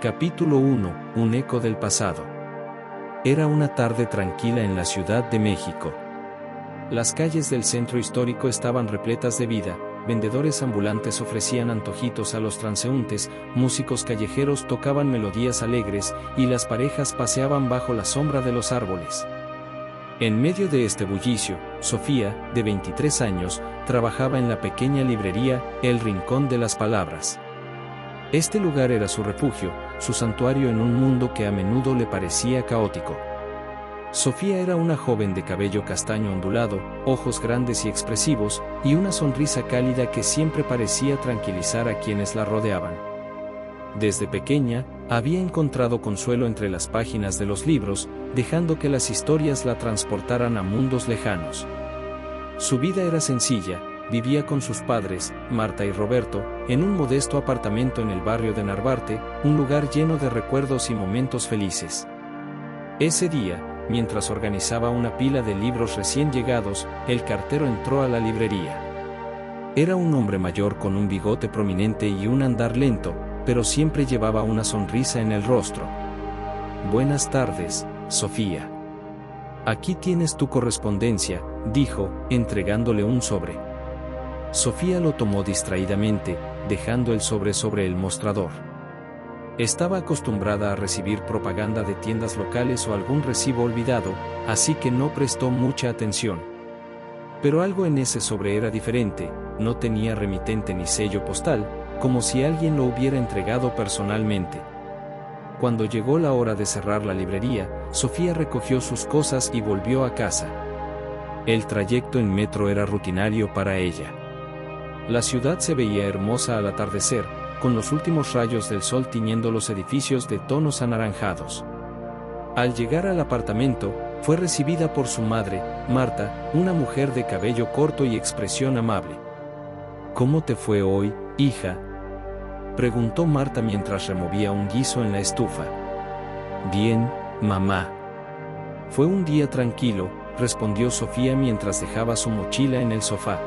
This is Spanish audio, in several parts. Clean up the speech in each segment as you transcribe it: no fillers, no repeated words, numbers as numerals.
Capítulo 1. Un eco del pasado. Era una tarde tranquila en la Ciudad de México. Las calles del centro histórico estaban repletas de vida, vendedores ambulantes ofrecían antojitos a los transeúntes, músicos callejeros tocaban melodías alegres, y las parejas paseaban bajo la sombra de los árboles. En medio de este bullicio, Sofía, de 23 años, trabajaba en la pequeña librería El Rincón de las Palabras. Este lugar era su refugio, su santuario en un mundo que a menudo le parecía caótico. Sofía era una joven de cabello castaño ondulado, ojos grandes y expresivos, y una sonrisa cálida que siempre parecía tranquilizar a quienes la rodeaban. Desde pequeña, había encontrado consuelo entre las páginas de los libros, dejando que las historias la transportaran a mundos lejanos. Su vida era sencilla. Vivía con sus padres, Marta y Roberto, en un modesto apartamento en el barrio de Narvarte, un lugar lleno de recuerdos y momentos felices. Ese día, mientras organizaba una pila de libros recién llegados, el cartero entró a la librería. Era un hombre mayor con un bigote prominente y un andar lento, pero siempre llevaba una sonrisa en el rostro. «Buenas tardes, Sofía. Aquí tienes tu correspondencia», dijo, entregándole un sobre. Sofía lo tomó distraídamente, dejando el sobre el mostrador. Estaba acostumbrada a recibir propaganda de tiendas locales o algún recibo olvidado, así que no prestó mucha atención. Pero algo en ese sobre era diferente, no tenía remitente ni sello postal, como si alguien lo hubiera entregado personalmente. Cuando llegó la hora de cerrar la librería, Sofía recogió sus cosas y volvió a casa. El trayecto en metro era rutinario para ella. La ciudad se veía hermosa al atardecer, con los últimos rayos del sol tiñendo los edificios de tonos anaranjados. Al llegar al apartamento, fue recibida por su madre, Marta, una mujer de cabello corto y expresión amable. «¿Cómo te fue hoy, hija?», preguntó Marta mientras removía un guiso en la estufa. «Bien, mamá. Fue un día tranquilo», respondió Sofía mientras dejaba su mochila en el sofá.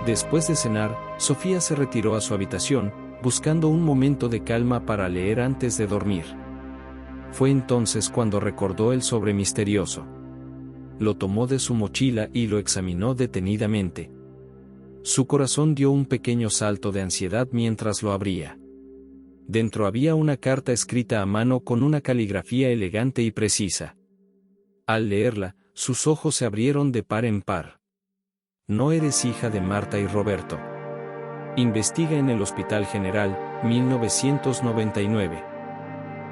Después de cenar, Sofía se retiró a su habitación, buscando un momento de calma para leer antes de dormir. Fue entonces cuando recordó el sobre misterioso. Lo tomó de su mochila y lo examinó detenidamente. Su corazón dio un pequeño salto de ansiedad mientras lo abría. Dentro había una carta escrita a mano con una caligrafía elegante y precisa. Al leerla, sus ojos se abrieron de par en par. «No eres hija de Marta y Roberto. Investiga en el Hospital General, 1999».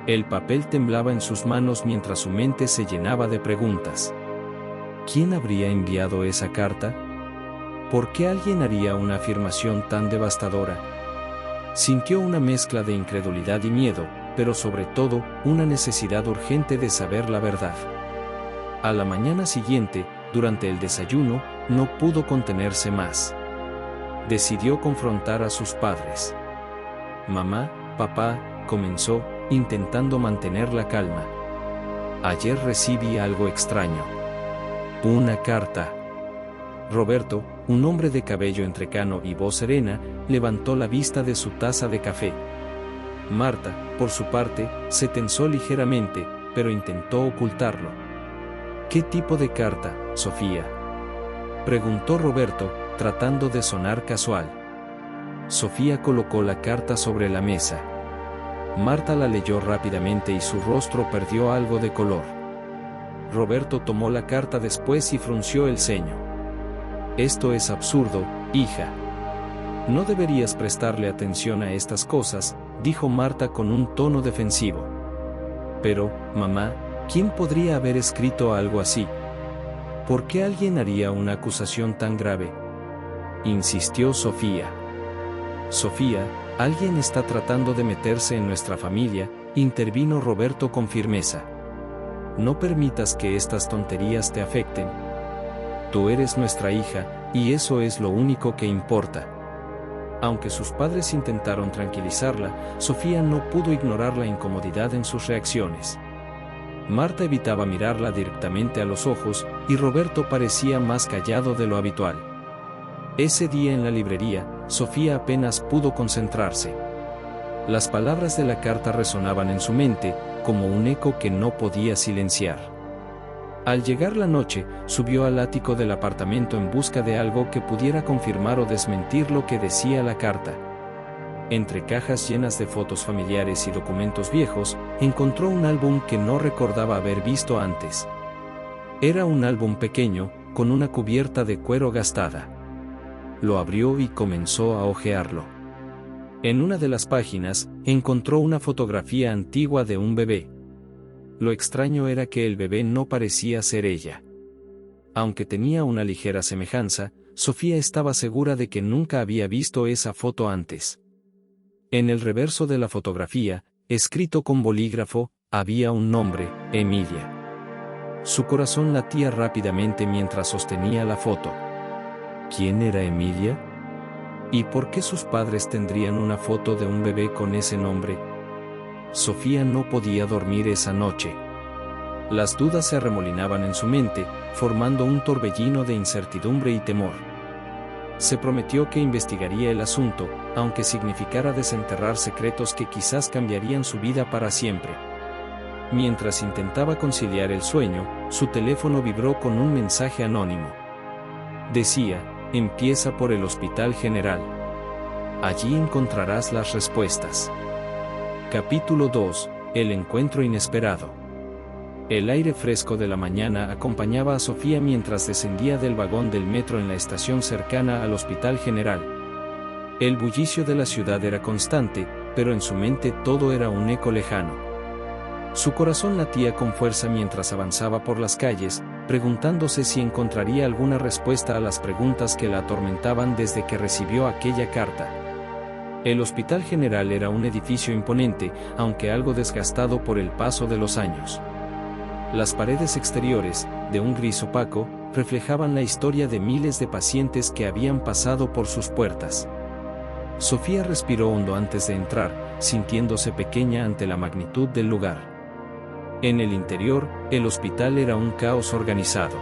El papel temblaba en sus manos mientras su mente se llenaba de preguntas. ¿Quién habría enviado esa carta? ¿Por qué alguien haría una afirmación tan devastadora? Sintió una mezcla de incredulidad y miedo, pero sobre todo, una necesidad urgente de saber la verdad. A la mañana siguiente, durante el desayuno, no pudo contenerse más. Decidió confrontar a sus padres. «Mamá, papá», comenzó, intentando mantener la calma. «Ayer recibí algo extraño. Una carta». Roberto, un hombre de cabello entrecano y voz serena, levantó la vista de su taza de café. Marta, por su parte, se tensó ligeramente, pero intentó ocultarlo. «¿Qué tipo de carta, Sofía?», preguntó Roberto, tratando de sonar casual. Sofía colocó la carta sobre la mesa. Marta la leyó rápidamente y su rostro perdió algo de color. Roberto tomó la carta después y frunció el ceño. «Esto es absurdo, hija. No deberías prestarle atención a estas cosas», dijo Marta con un tono defensivo. «Pero, mamá, ¿quién podría haber escrito algo así? ¿Por qué alguien haría una acusación tan grave?», insistió Sofía. «Sofía, alguien está tratando de meterse en nuestra familia», intervino Roberto con firmeza. «No permitas que estas tonterías te afecten. Tú eres nuestra hija, y eso es lo único que importa». Aunque sus padres intentaron tranquilizarla, Sofía no pudo ignorar la incomodidad en sus reacciones. Marta evitaba mirarla directamente a los ojos, y Roberto parecía más callado de lo habitual. Ese día en la librería, Sofía apenas pudo concentrarse. Las palabras de la carta resonaban en su mente, como un eco que no podía silenciar. Al llegar la noche, subió al ático del apartamento en busca de algo que pudiera confirmar o desmentir lo que decía la carta. Entre cajas llenas de fotos familiares y documentos viejos, encontró un álbum que no recordaba haber visto antes. Era un álbum pequeño, con una cubierta de cuero gastada. Lo abrió y comenzó a hojearlo. En una de las páginas, encontró una fotografía antigua de un bebé. Lo extraño era que el bebé no parecía ser ella. Aunque tenía una ligera semejanza, Sofía estaba segura de que nunca había visto esa foto antes. En el reverso de la fotografía, escrito con bolígrafo, había un nombre, Emilia. Su corazón latía rápidamente mientras sostenía la foto. ¿Quién era Emilia? ¿Y por qué sus padres tendrían una foto de un bebé con ese nombre? Sofía no podía dormir esa noche. Las dudas se arremolinaban en su mente, formando un torbellino de incertidumbre y temor. Se prometió que investigaría el asunto, aunque significara desenterrar secretos que quizás cambiarían su vida para siempre. Mientras intentaba conciliar el sueño, su teléfono vibró con un mensaje anónimo. Decía: empieza por el Hospital General. Allí encontrarás las respuestas. Capítulo 2. El encuentro inesperado. El aire fresco de la mañana acompañaba a Sofía mientras descendía del vagón del metro en la estación cercana al Hospital General. El bullicio de la ciudad era constante, pero en su mente todo era un eco lejano. Su corazón latía con fuerza mientras avanzaba por las calles, preguntándose si encontraría alguna respuesta a las preguntas que la atormentaban desde que recibió aquella carta. El Hospital General era un edificio imponente, aunque algo desgastado por el paso de los años. Las paredes exteriores, de un gris opaco, reflejaban la historia de miles de pacientes que habían pasado por sus puertas. Sofía respiró hondo antes de entrar, sintiéndose pequeña ante la magnitud del lugar. En el interior, el hospital era un caos organizado.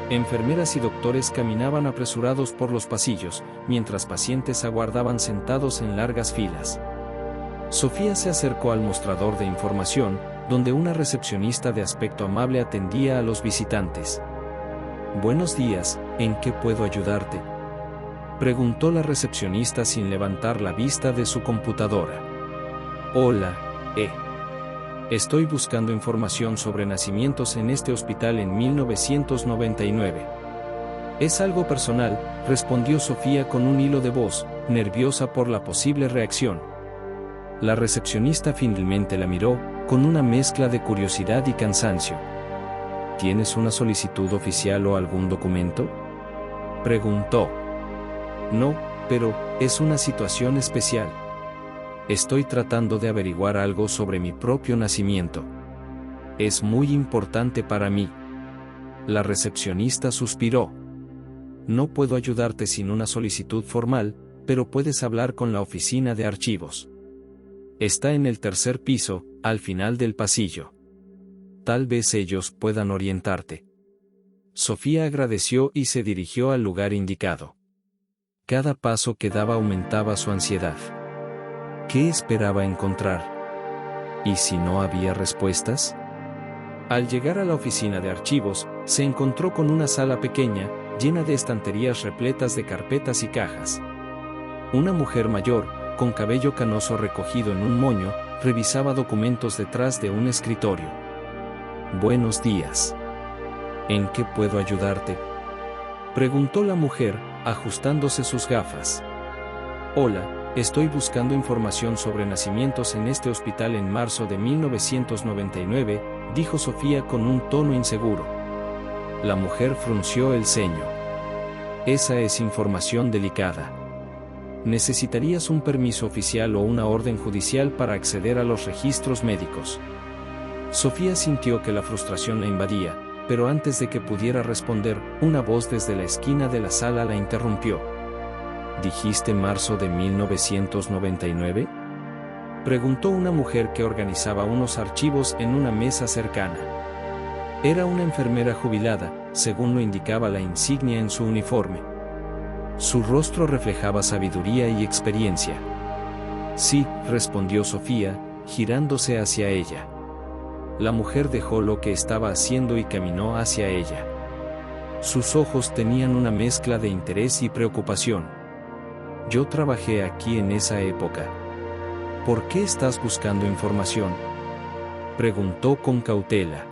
Enfermeras y doctores caminaban apresurados por los pasillos, mientras pacientes aguardaban sentados en largas filas. Sofía se acercó al mostrador de información, donde una recepcionista de aspecto amable atendía a los visitantes. «Buenos días, ¿en qué puedo ayudarte?», preguntó la recepcionista sin levantar la vista de su computadora. «Hola, estoy buscando información sobre nacimientos en este hospital en 1999. Es algo personal», respondió Sofía con un hilo de voz, nerviosa por la posible reacción. La recepcionista finalmente la miró, con una mezcla de curiosidad y cansancio. «¿Tienes una solicitud oficial o algún documento?», preguntó. «No, pero es una situación especial. Estoy tratando de averiguar algo sobre mi propio nacimiento. Es muy importante para mí». La recepcionista suspiró. «No puedo ayudarte sin una solicitud formal, pero puedes hablar con la oficina de archivos. Está en el tercer piso, al final del pasillo. Tal vez ellos puedan orientarte». Sofía agradeció y se dirigió al lugar indicado. Cada paso que daba aumentaba su ansiedad. ¿Qué esperaba encontrar? ¿Y si no había respuestas? Al llegar a la oficina de archivos, se encontró con una sala pequeña, llena de estanterías repletas de carpetas y cajas. Una mujer mayor, con cabello canoso recogido en un moño, revisaba documentos detrás de un escritorio. «Buenos días. ¿En qué puedo ayudarte?», preguntó la mujer, ajustándose sus gafas. «Hola, estoy buscando información sobre nacimientos en este hospital en marzo de 1999, dijo Sofía con un tono inseguro. La mujer frunció el ceño. «Esa es información delicada. Necesitarías un permiso oficial o una orden judicial para acceder a los registros médicos». Sofía sintió que la frustración la invadía, pero antes de que pudiera responder, una voz desde la esquina de la sala la interrumpió. «¿Dijiste marzo de 1999?» preguntó una mujer que organizaba unos archivos en una mesa cercana. Era una enfermera jubilada, según lo indicaba la insignia en su uniforme. Su rostro reflejaba sabiduría y experiencia. Sí, respondió Sofía, girándose hacia ella. La mujer dejó lo que estaba haciendo y caminó hacia ella. Sus ojos tenían una mezcla de interés y preocupación. Yo trabajé aquí en esa época. ¿Por qué estás buscando información?, preguntó con cautela.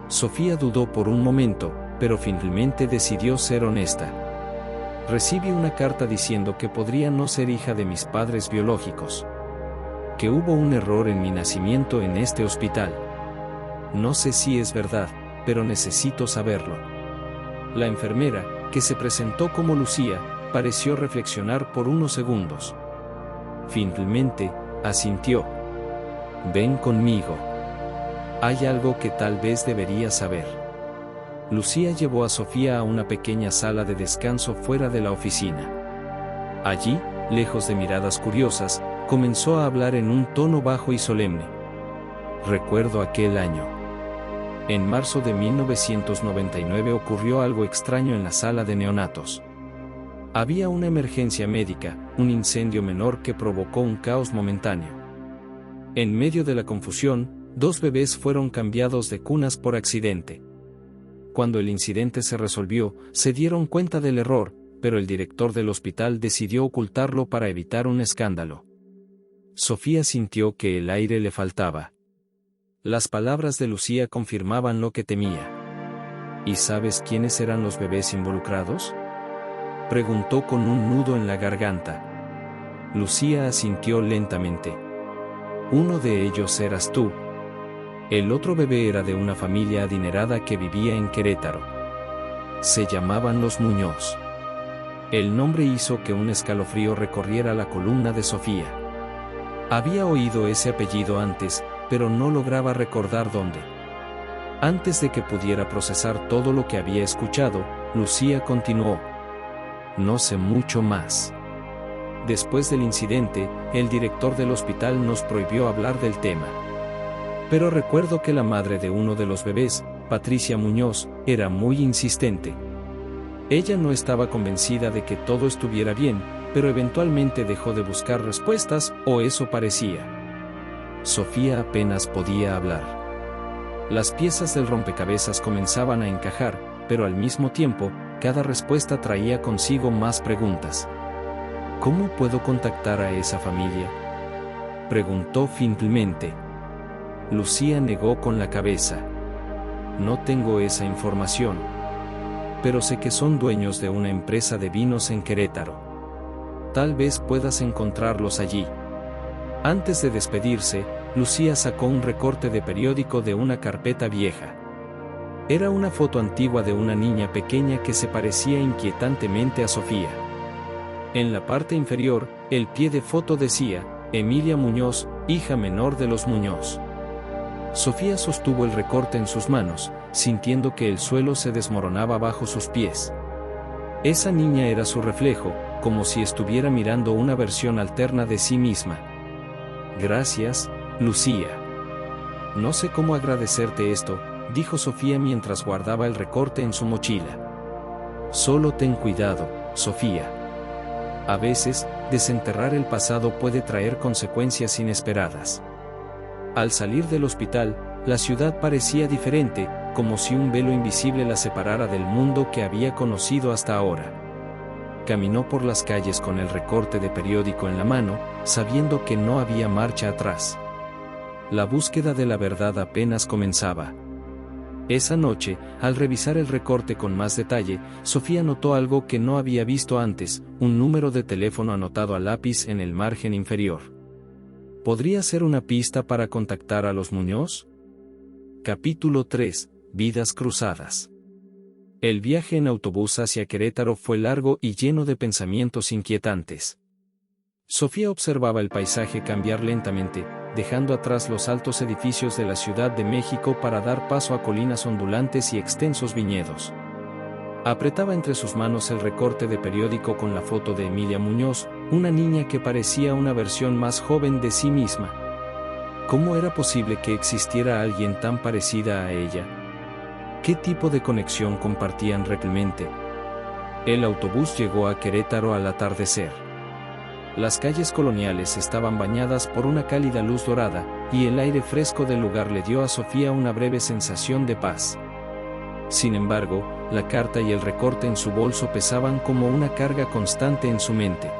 Sofía dudó por un momento, pero finalmente decidió ser honesta. Recibí una carta diciendo que podría no ser hija de mis padres biológicos. Que hubo un error en mi nacimiento en este hospital. No sé si es verdad, pero necesito saberlo. La enfermera, que se presentó como Lucía, pareció reflexionar por unos segundos. Finalmente, asintió. Ven conmigo. Hay algo que tal vez deberías saber. Lucía llevó a Sofía a una pequeña sala de descanso fuera de la oficina. Allí, lejos de miradas curiosas, comenzó a hablar en un tono bajo y solemne. Recuerdo aquel año. En marzo de 1999 ocurrió algo extraño en la sala de neonatos. Había una emergencia médica, un incendio menor que provocó un caos momentáneo. En medio de la confusión, 2 bebés fueron cambiados de cunas por accidente. Cuando el incidente se resolvió, se dieron cuenta del error, pero el director del hospital decidió ocultarlo para evitar un escándalo. Sofía sintió que el aire le faltaba. Las palabras de Lucía confirmaban lo que temía. ¿Y sabes quiénes eran los bebés involucrados?, preguntó con un nudo en la garganta. Lucía asintió lentamente. Uno de ellos eras tú. El otro bebé era de una familia adinerada que vivía en Querétaro. Se llamaban los Muñoz. El nombre hizo que un escalofrío recorriera la columna de Sofía. Había oído ese apellido antes, pero no lograba recordar dónde. Antes de que pudiera procesar todo lo que había escuchado, Lucía continuó. No sé mucho más. Después del incidente, el director del hospital nos prohibió hablar del tema. Pero recuerdo que la madre de uno de los bebés, Patricia Muñoz, era muy insistente. Ella no estaba convencida de que todo estuviera bien, pero eventualmente dejó de buscar respuestas, o eso parecía. Sofía apenas podía hablar. Las piezas del rompecabezas comenzaban a encajar, pero al mismo tiempo, cada respuesta traía consigo más preguntas. ¿Cómo puedo contactar a esa familia?, preguntó finalmente. Lucía negó con la cabeza. No tengo esa información. Pero sé que son dueños de una empresa de vinos en Querétaro. Tal vez puedas encontrarlos allí. Antes de despedirse, Lucía sacó un recorte de periódico de una carpeta vieja. Era una foto antigua de una niña pequeña que se parecía inquietantemente a Sofía. En la parte inferior, el pie de foto decía, Emilia Muñoz, hija menor de los Muñoz. Sofía sostuvo el recorte en sus manos, sintiendo que el suelo se desmoronaba bajo sus pies. Esa niña era su reflejo, como si estuviera mirando una versión alterna de sí misma. Gracias, Lucía. No sé cómo agradecerte esto, dijo Sofía mientras guardaba el recorte en su mochila. Solo ten cuidado, Sofía. A veces, desenterrar el pasado puede traer consecuencias inesperadas. Al salir del hospital, la ciudad parecía diferente, como si un velo invisible la separara del mundo que había conocido hasta ahora. Caminó por las calles con el recorte de periódico en la mano, sabiendo que no había marcha atrás. La búsqueda de la verdad apenas comenzaba. Esa noche, al revisar el recorte con más detalle, Sofía notó algo que no había visto antes, un número de teléfono anotado a lápiz en el margen inferior. ¿Podría ser una pista para contactar a los Muñoz? Capítulo 3. Vidas cruzadas. El viaje en autobús hacia Querétaro fue largo y lleno de pensamientos inquietantes. Sofía observaba el paisaje cambiar lentamente, dejando atrás los altos edificios de la Ciudad de México para dar paso a colinas ondulantes y extensos viñedos. Apretaba entre sus manos el recorte de periódico con la foto de Emilia Muñoz, una niña que parecía una versión más joven de sí misma. ¿Cómo era posible que existiera alguien tan parecida a ella? ¿Qué tipo de conexión compartían realmente? El autobús llegó a Querétaro al atardecer. Las calles coloniales estaban bañadas por una cálida luz dorada, y el aire fresco del lugar le dio a Sofía una breve sensación de paz. Sin embargo, la carta y el recorte en su bolso pesaban como una carga constante en su mente.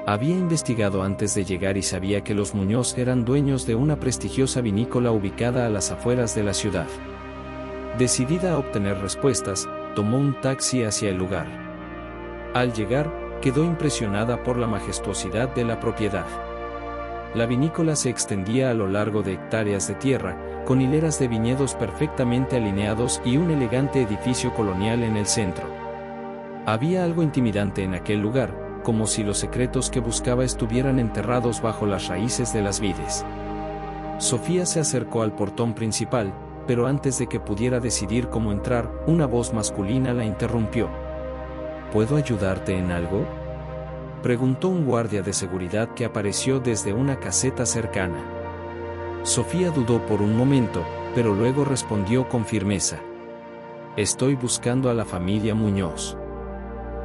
Había investigado antes de llegar y sabía que los Muñoz eran dueños de una prestigiosa vinícola ubicada a las afueras de la ciudad. Decidida a obtener respuestas, tomó un taxi hacia el lugar. Al llegar, quedó impresionada por la majestuosidad de la propiedad. La vinícola se extendía a lo largo de hectáreas de tierra, con hileras de viñedos perfectamente alineados y un elegante edificio colonial en el centro. Había algo intimidante en aquel lugar, como si los secretos que buscaba estuvieran enterrados bajo las raíces de las vides. Sofía se acercó al portón principal, pero antes de que pudiera decidir cómo entrar, una voz masculina la interrumpió. ¿Puedo ayudarte en algo?, preguntó un guardia de seguridad que apareció desde una caseta cercana. Sofía dudó por un momento, pero luego respondió con firmeza. Estoy buscando a la familia Muñoz.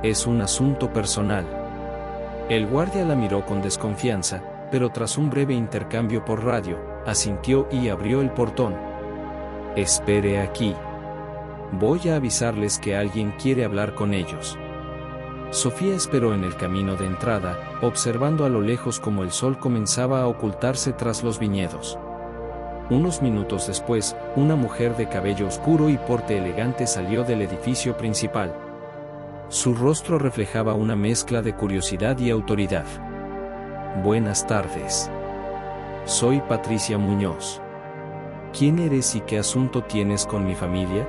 Es un asunto personal. El guardia la miró con desconfianza, pero tras un breve intercambio por radio, asintió y abrió el portón. Espere aquí. Voy a avisarles que alguien quiere hablar con ellos. Sofía esperó en el camino de entrada, observando a lo lejos cómo el sol comenzaba a ocultarse tras los viñedos. Unos minutos después, una mujer de cabello oscuro y porte elegante salió del edificio principal. Su rostro reflejaba una mezcla de curiosidad y autoridad. Buenas tardes. Soy Patricia Muñoz. ¿Quién eres y qué asunto tienes con mi familia?,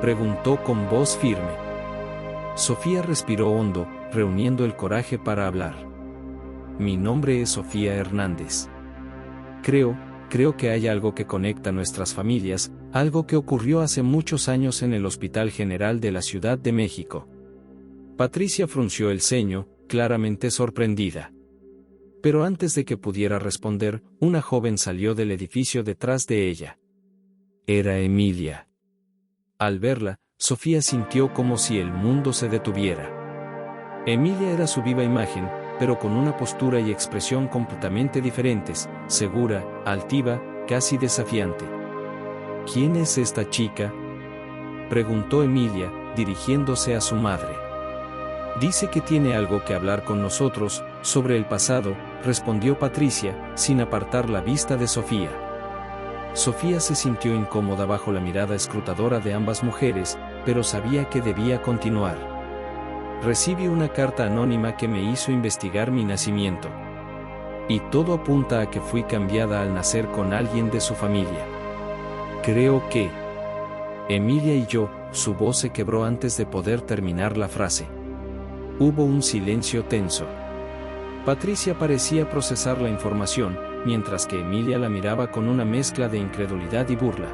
preguntó con voz firme. Sofía respiró hondo, reuniendo el coraje para hablar. Mi nombre es Sofía Hernández. Creo que hay algo que conecta nuestras familias, algo que ocurrió hace muchos años en el Hospital General de la Ciudad de México. Patricia frunció el ceño, claramente sorprendida. Pero antes de que pudiera responder, una joven salió del edificio detrás de ella. Era Emilia. Al verla, Sofía sintió como si el mundo se detuviera. Emilia era su viva imagen, pero con una postura y expresión completamente diferentes, segura, altiva, casi desafiante. ¿Quién es esta chica?, preguntó Emilia, dirigiéndose a su madre. Dice que tiene algo que hablar con nosotros, sobre el pasado, respondió Patricia, sin apartar la vista de Sofía. Sofía se sintió incómoda bajo la mirada escrutadora de ambas mujeres, pero sabía que debía continuar. Recibí una carta anónima que me hizo investigar mi nacimiento. Y todo apunta a que fui cambiada al nacer con alguien de su familia. Creo que... Emilia y yo, su voz se quebró antes de poder terminar la frase. Hubo un silencio tenso. Patricia parecía procesar la información, mientras que Emilia la miraba con una mezcla de incredulidad y burla.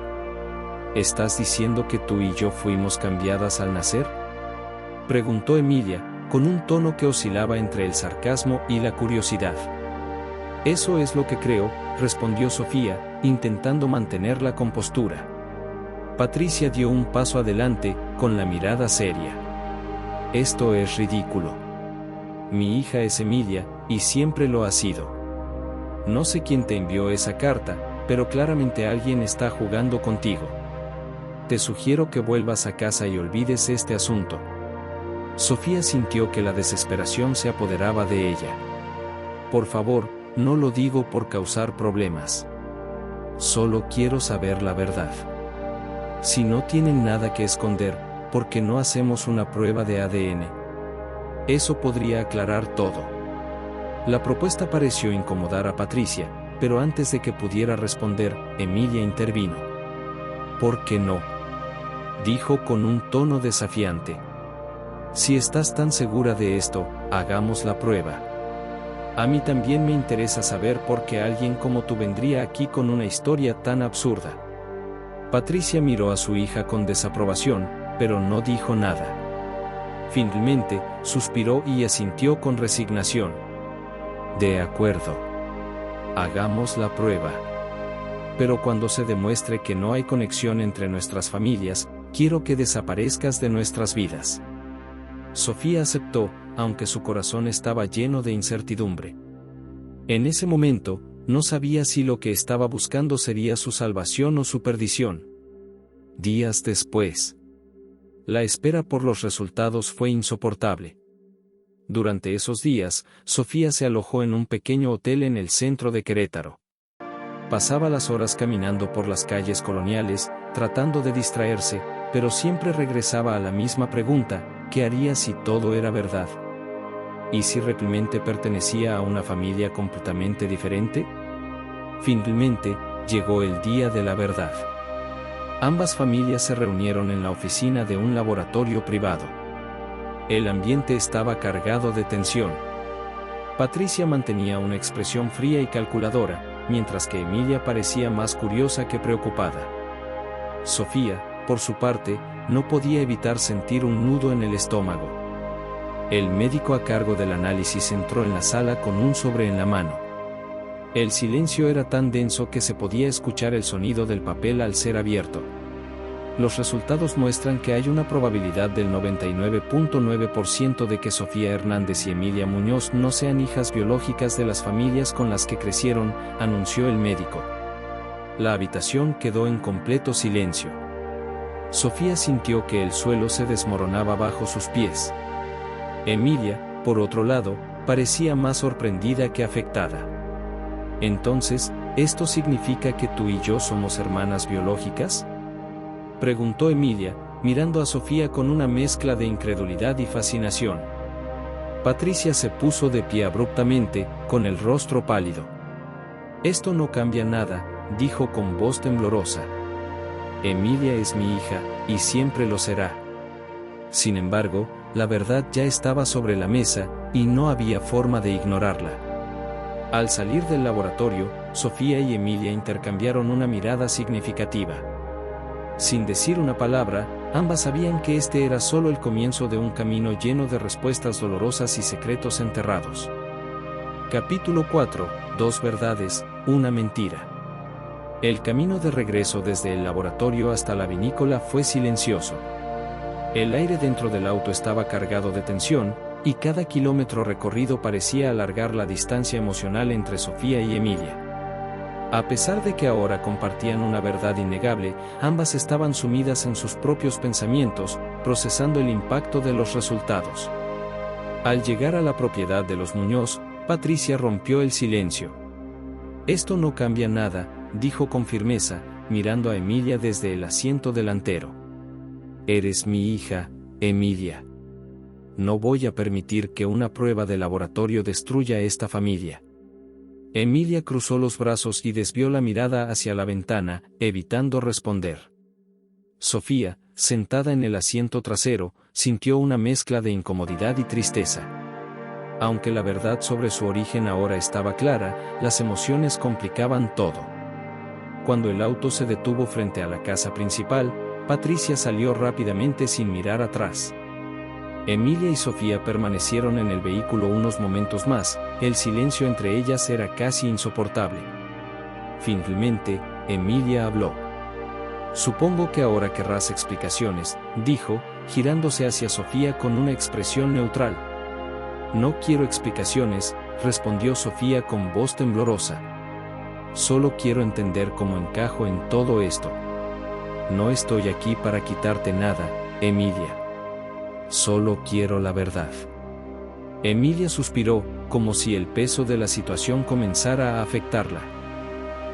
¿Estás diciendo que tú y yo fuimos cambiadas al nacer?, preguntó Emilia, con un tono que oscilaba entre el sarcasmo y la curiosidad. Eso es lo que creo, respondió Sofía, intentando mantener la compostura. Patricia dio un paso adelante, con la mirada seria. Esto es ridículo. Mi hija es Emilia, y siempre lo ha sido. No sé quién te envió esa carta, pero claramente alguien está jugando contigo. Te sugiero que vuelvas a casa y olvides este asunto. Sofía sintió que la desesperación se apoderaba de ella. Por favor, no lo digo por causar problemas. Solo quiero saber la verdad. Si no tienen nada que esconder, ¿por qué no hacemos una prueba de ADN? Eso podría aclarar todo. La propuesta pareció incomodar a Patricia, pero antes de que pudiera responder, Emilia intervino. ¿Por qué no?, dijo con un tono desafiante. Si estás tan segura de esto, hagamos la prueba. A mí también me interesa saber por qué alguien como tú vendría aquí con una historia tan absurda. Patricia miró a su hija con desaprobación, pero no dijo nada. Finalmente, suspiró y asintió con resignación. De acuerdo. Hagamos la prueba. Pero cuando se demuestre que no hay conexión entre nuestras familias, quiero que desaparezcas de nuestras vidas. Sofía aceptó, aunque su corazón estaba lleno de incertidumbre. En ese momento, no sabía si lo que estaba buscando sería su salvación o su perdición. Días después, la espera por los resultados fue insoportable. Durante esos días, Sofía se alojó en un pequeño hotel en el centro de Querétaro. Pasaba las horas caminando por las calles coloniales, tratando de distraerse, pero siempre regresaba a la misma pregunta: ¿qué haría si todo era verdad? ¿Y si realmente pertenecía a una familia completamente diferente? Finalmente, llegó el día de la verdad. Ambas familias se reunieron en la oficina de un laboratorio privado. El ambiente estaba cargado de tensión. Patricia mantenía una expresión fría y calculadora, mientras que Emilia parecía más curiosa que preocupada. Sofía, por su parte, no podía evitar sentir un nudo en el estómago. El médico a cargo del análisis entró en la sala con un sobre en la mano. El silencio era tan denso que se podía escuchar el sonido del papel al ser abierto. Los resultados muestran que hay una probabilidad del 99.9% de que Sofía Hernández y Emilia Muñoz no sean hijas biológicas de las familias con las que crecieron, anunció el médico. La habitación quedó en completo silencio. Sofía sintió que el suelo se desmoronaba bajo sus pies. Emilia, por otro lado, parecía más sorprendida que afectada. Entonces, ¿esto significa que tú y yo somos hermanas biológicas?, preguntó Emilia, mirando a Sofía con una mezcla de incredulidad y fascinación. Patricia se puso de pie abruptamente, con el rostro pálido. Esto no cambia nada, dijo con voz temblorosa. Emilia es mi hija, y siempre lo será. Sin embargo, la verdad ya estaba sobre la mesa, y no había forma de ignorarla. Al salir del laboratorio, Sofía y Emilia intercambiaron una mirada significativa. Sin decir una palabra, ambas sabían que este era solo el comienzo de un camino lleno de respuestas dolorosas y secretos enterrados. Capítulo 4. Dos verdades, una mentira. El camino de regreso desde el laboratorio hasta la vinícola fue silencioso. El aire dentro del auto estaba cargado de tensión, y cada kilómetro recorrido parecía alargar la distancia emocional entre Sofía y Emilia. A pesar de que ahora compartían una verdad innegable, ambas estaban sumidas en sus propios pensamientos, procesando el impacto de los resultados. Al llegar a la propiedad de los Muñoz, Patricia rompió el silencio. Esto no cambia nada, dijo con firmeza, mirando a Emilia desde el asiento delantero. Eres mi hija, Emilia. No voy a permitir que una prueba de laboratorio destruya esta familia. Emilia cruzó los brazos y desvió la mirada hacia la ventana, evitando responder. Sofía, sentada en el asiento trasero, sintió una mezcla de incomodidad y tristeza. Aunque la verdad sobre su origen ahora estaba clara, las emociones complicaban todo. Cuando el auto se detuvo frente a la casa principal, Patricia salió rápidamente sin mirar atrás. Emilia y Sofía permanecieron en el vehículo unos momentos más, el silencio entre ellas era casi insoportable. Finalmente, Emilia habló. Supongo que ahora querrás explicaciones, dijo, girándose hacia Sofía con una expresión neutral. No quiero explicaciones, respondió Sofía con voz temblorosa. Solo quiero entender cómo encajo en todo esto. No estoy aquí para quitarte nada, Emilia. Solo quiero la verdad. Emilia suspiró, como si el peso de la situación comenzara a afectarla.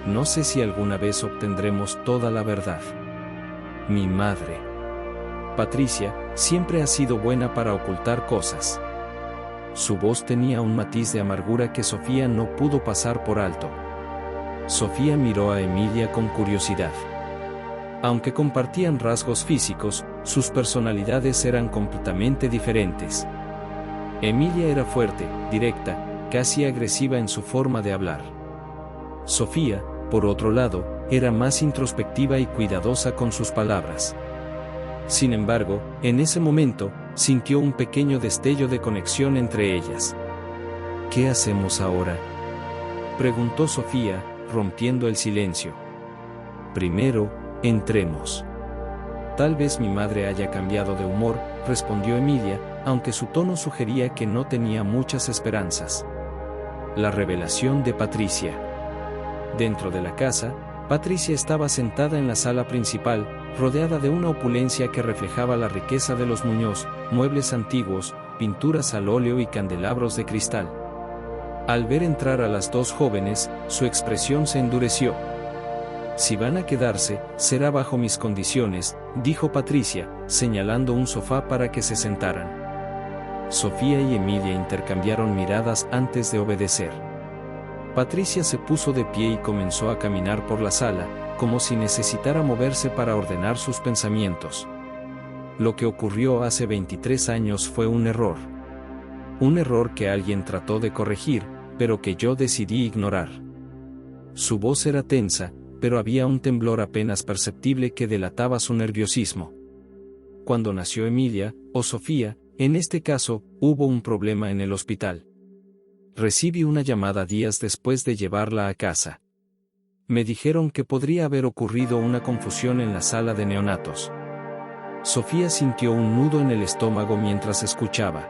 No sé si alguna vez obtendremos toda la verdad. Mi madre, Patricia, siempre ha sido buena para ocultar cosas. Su voz tenía un matiz de amargura que Sofía no pudo pasar por alto. Sofía miró a Emilia con curiosidad. Aunque compartían rasgos físicos, sus personalidades eran completamente diferentes. Emilia era fuerte, directa, casi agresiva en su forma de hablar. Sofía, por otro lado, era más introspectiva y cuidadosa con sus palabras. Sin embargo, en ese momento, sintió un pequeño destello de conexión entre ellas. ¿Qué hacemos ahora?, preguntó Sofía, rompiendo el silencio. Primero, entremos. Tal vez mi madre haya cambiado de humor, respondió Emilia, aunque su tono sugería que no tenía muchas esperanzas. La revelación de Patricia. Dentro de la casa, Patricia estaba sentada en la sala principal, rodeada de una opulencia que reflejaba la riqueza de los Muñoz, muebles antiguos, pinturas al óleo y candelabros de cristal. Al ver entrar a las dos jóvenes, su expresión se endureció. «Si van a quedarse, será bajo mis condiciones», dijo Patricia, señalando un sofá para que se sentaran. Sofía y Emilia intercambiaron miradas antes de obedecer. Patricia se puso de pie y comenzó a caminar por la sala, como si necesitara moverse para ordenar sus pensamientos. Lo que ocurrió hace 23 años fue un error. Un error que alguien trató de corregir, pero que yo decidí ignorar. Su voz era tensa, pero había un temblor apenas perceptible que delataba su nerviosismo. Cuando nació Emilia, o Sofía, en este caso, hubo un problema en el hospital. Recibí una llamada días después de llevarla a casa. Me dijeron que podría haber ocurrido una confusión en la sala de neonatos. Sofía sintió un nudo en el estómago mientras escuchaba.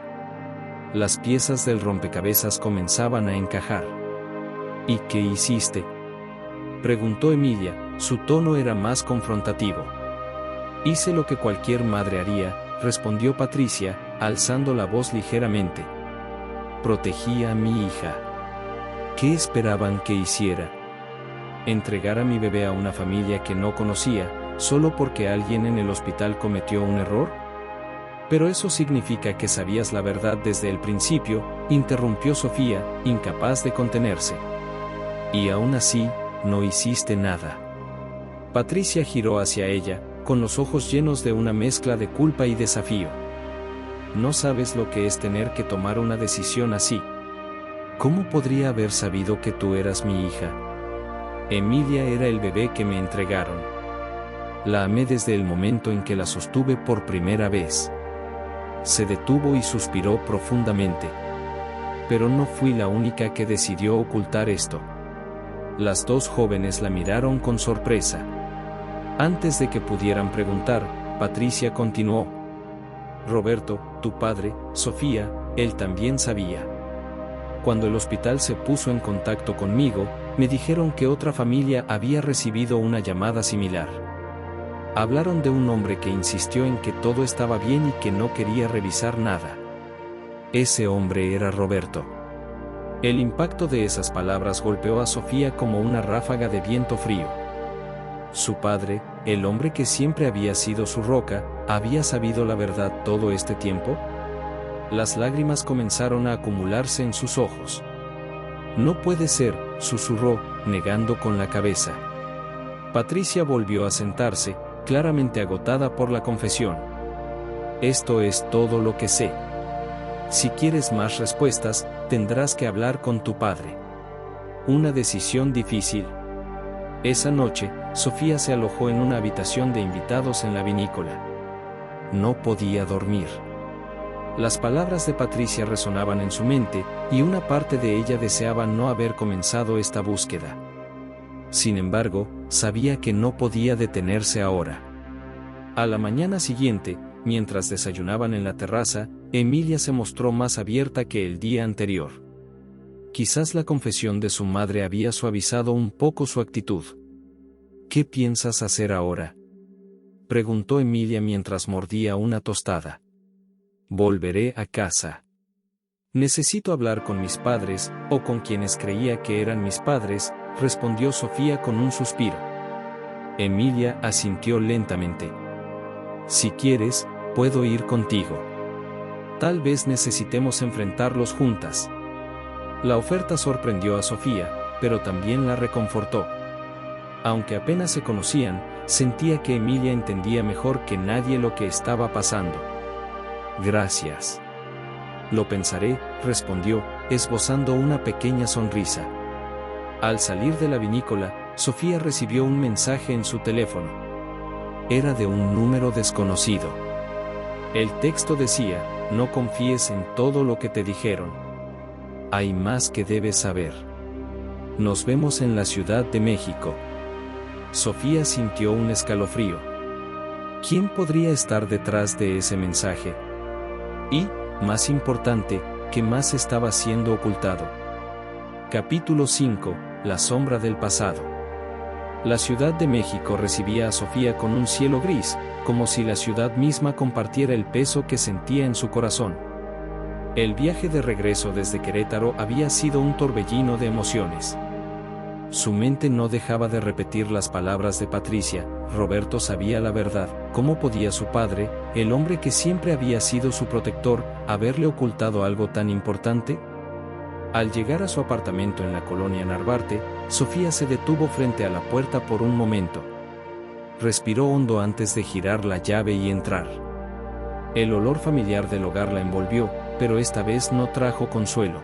Las piezas del rompecabezas comenzaban a encajar. «¿Y qué hiciste?», preguntó Emilia, su tono era más confrontativo. «Hice lo que cualquier madre haría», respondió Patricia, alzando la voz ligeramente. «Protegí a mi hija». ¿Qué esperaban que hiciera? ¿Entregar a mi bebé a una familia que no conocía, solo porque alguien en el hospital cometió un error? «Pero eso significa que sabías la verdad desde el principio», interrumpió Sofía, incapaz de contenerse. «Y aún así, no hiciste nada». Patricia giró hacia ella, con los ojos llenos de una mezcla de culpa y desafío. «No sabes lo que es tener que tomar una decisión así. ¿Cómo podría haber sabido que tú eras mi hija? Emilia era el bebé que me entregaron. La amé desde el momento en que la sostuve por primera vez». Se detuvo y suspiró profundamente. Pero no fui la única que decidió ocultar esto. Las dos jóvenes la miraron con sorpresa. Antes de que pudieran preguntar, Patricia continuó. «Roberto, tu padre, Sofía, él también sabía. Cuando el hospital se puso en contacto conmigo, me dijeron que otra familia había recibido una llamada similar. Hablaron de un hombre que insistió en que todo estaba bien y que no quería revisar nada. Ese hombre era Roberto». El impacto de esas palabras golpeó a Sofía como una ráfaga de viento frío. Su padre, el hombre que siempre había sido su roca, ¿había sabido la verdad todo este tiempo? Las lágrimas comenzaron a acumularse en sus ojos. «No puede ser», susurró, negando con la cabeza. Patricia volvió a sentarse, claramente agotada por la confesión. «Esto es todo lo que sé. Si quieres más respuestas, tendrás que hablar con tu padre. Una decisión difícil». Esa noche, Sofía se alojó en una habitación de invitados en la vinícola. No podía dormir. Las palabras de Patricia resonaban en su mente, y una parte de ella deseaba no haber comenzado esta búsqueda. Sin embargo, sabía que no podía detenerse ahora. A la mañana siguiente, mientras desayunaban en la terraza, Emilia se mostró más abierta que el día anterior. Quizás la confesión de su madre había suavizado un poco su actitud. «¿Qué piensas hacer ahora?», preguntó Emilia mientras mordía una tostada. «Volveré a casa. Necesito hablar con mis padres, o con quienes creía que eran mis padres», respondió Sofía con un suspiro. Emilia asintió lentamente. «Si quieres, puedo ir contigo. Tal vez necesitemos enfrentarlos juntas». La oferta sorprendió a Sofía, pero también la reconfortó. Aunque apenas se conocían, sentía que Emilia entendía mejor que nadie lo que estaba pasando. «Gracias. Lo pensaré», respondió, esbozando una pequeña sonrisa. Al salir de la vinícola, Sofía recibió un mensaje en su teléfono. Era de un número desconocido. El texto decía: «No confíes en todo lo que te dijeron. Hay más que debes saber. Nos vemos en la Ciudad de México». Sofía sintió un escalofrío. ¿Quién podría estar detrás de ese mensaje? ¿Y Más importante, ¿qué más estaba siendo ocultado? Capítulo 5. La sombra del pasado. La Ciudad de México recibía a Sofía con un cielo gris, como si la ciudad misma compartiera el peso que sentía en su corazón. El viaje de regreso desde Querétaro había sido un torbellino de emociones. Su mente no dejaba de repetir las palabras de Patricia: Roberto sabía la verdad. ¿Cómo podía su padre, el hombre que siempre había sido su protector, haberle ocultado algo tan importante? Al llegar a su apartamento en la colonia Narvarte, Sofía se detuvo frente a la puerta por un momento. Respiró hondo antes de girar la llave y entrar. El olor familiar del hogar la envolvió, pero esta vez no trajo consuelo.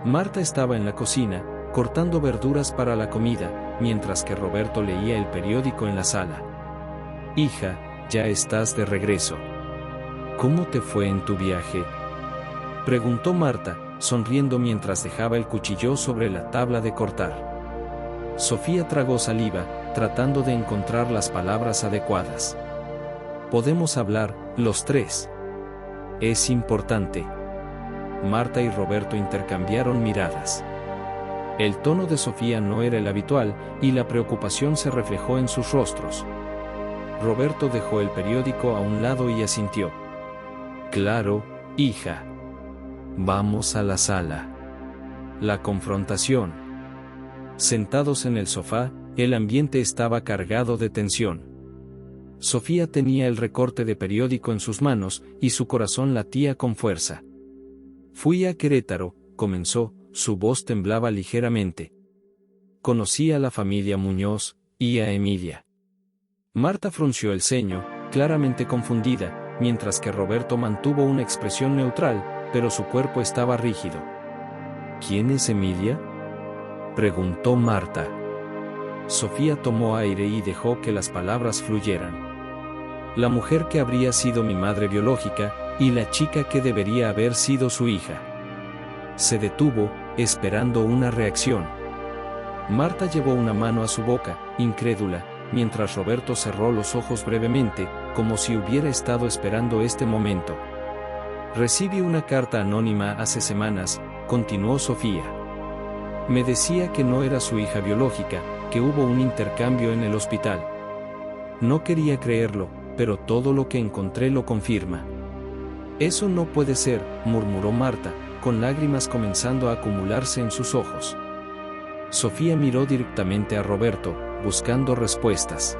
Marta estaba en la cocina, cortando verduras para la comida, mientras que Roberto leía el periódico en la sala. «Hija, ya estás de regreso. ¿Cómo te fue en tu viaje?», preguntó Marta, sonriendo mientras dejaba el cuchillo sobre la tabla de cortar. Sofía tragó saliva, tratando de encontrar las palabras adecuadas. «Podemos hablar, los tres. Es importante». Marta y Roberto intercambiaron miradas. El tono de Sofía no era el habitual, y la preocupación se reflejó en sus rostros. Roberto dejó el periódico a un lado y asintió. «Claro, hija. Vamos a la sala». La confrontación. Sentados en el sofá, el ambiente estaba cargado de tensión. Sofía tenía el recorte de periódico en sus manos, y su corazón latía con fuerza. «Fui a Querétaro», comenzó, su voz temblaba ligeramente. «Conocí a la familia Muñoz, y a Emilia». Marta frunció el ceño, claramente confundida, mientras que Roberto mantuvo una expresión neutral, pero su cuerpo estaba rígido. «¿Quién es Emilia?», preguntó Marta. Sofía tomó aire y dejó que las palabras fluyeran. «La mujer que habría sido mi madre biológica, y la chica que debería haber sido su hija». Se detuvo, esperando una reacción. Marta llevó una mano a su boca, incrédula, mientras Roberto cerró los ojos brevemente, como si hubiera estado esperando este momento. «Recibí una carta anónima hace semanas», continuó Sofía. «Me decía que no era su hija biológica, que hubo un intercambio en el hospital. No quería creerlo, pero todo lo que encontré lo confirma». «Eso no puede ser», murmuró Marta, con lágrimas comenzando a acumularse en sus ojos. Sofía miró directamente a Roberto, buscando respuestas.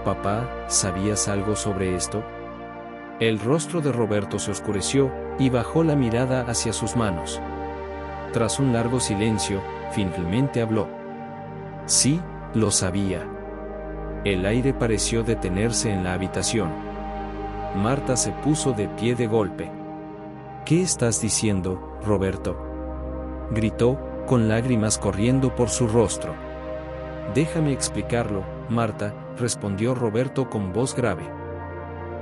«Papá, ¿sabías algo sobre esto?». El rostro de Roberto se oscureció, y bajó la mirada hacia sus manos. Tras un largo silencio, finalmente habló. «Sí, lo sabía». El aire pareció detenerse en la habitación. Marta se puso de pie de golpe. «¿Qué estás diciendo, Roberto?», gritó, con lágrimas corriendo por su rostro. «Déjame explicarlo, Marta», respondió Roberto con voz grave.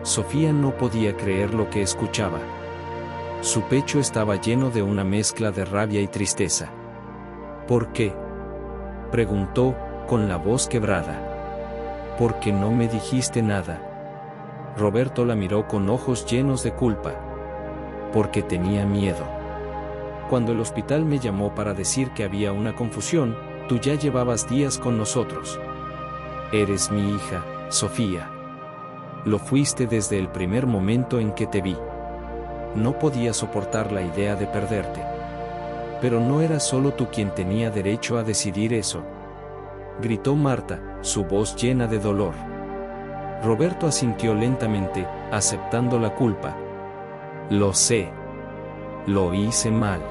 Sofía no podía creer lo que escuchaba. Su pecho estaba lleno de una mezcla de rabia y tristeza. «¿Por qué?», preguntó, con la voz quebrada. «¿Por qué no me dijiste nada?». Roberto la miró con ojos llenos de culpa. «Porque tenía miedo. Cuando el hospital me llamó para decir que había una confusión, tú ya llevabas días con nosotros. Eres mi hija, Sofía. Lo fuiste desde el primer momento en que te vi. No podía soportar la idea de perderte. Pero no eras solo tú quien tenía derecho a decidir eso», gritó Marta, su voz llena de dolor. Roberto asintió lentamente, aceptando la culpa. «Lo sé. Lo hice mal.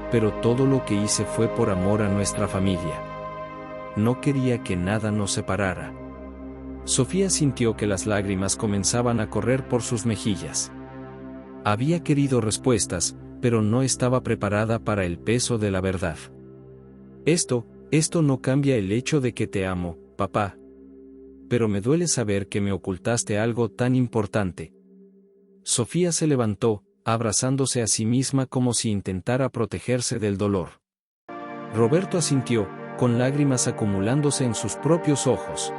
Pero todo lo que hice fue por amor a nuestra familia. No quería que nada nos separara». Sofía sintió que las lágrimas comenzaban a correr por sus mejillas. Había querido respuestas, pero no estaba preparada para el peso de la verdad. Esto no cambia el hecho de que te amo, papá. Pero me duele saber que me ocultaste algo tan importante». Sofía se levantó, abrazándose a sí misma como si intentara protegerse del dolor. Roberto asintió, con lágrimas acumulándose en sus propios ojos.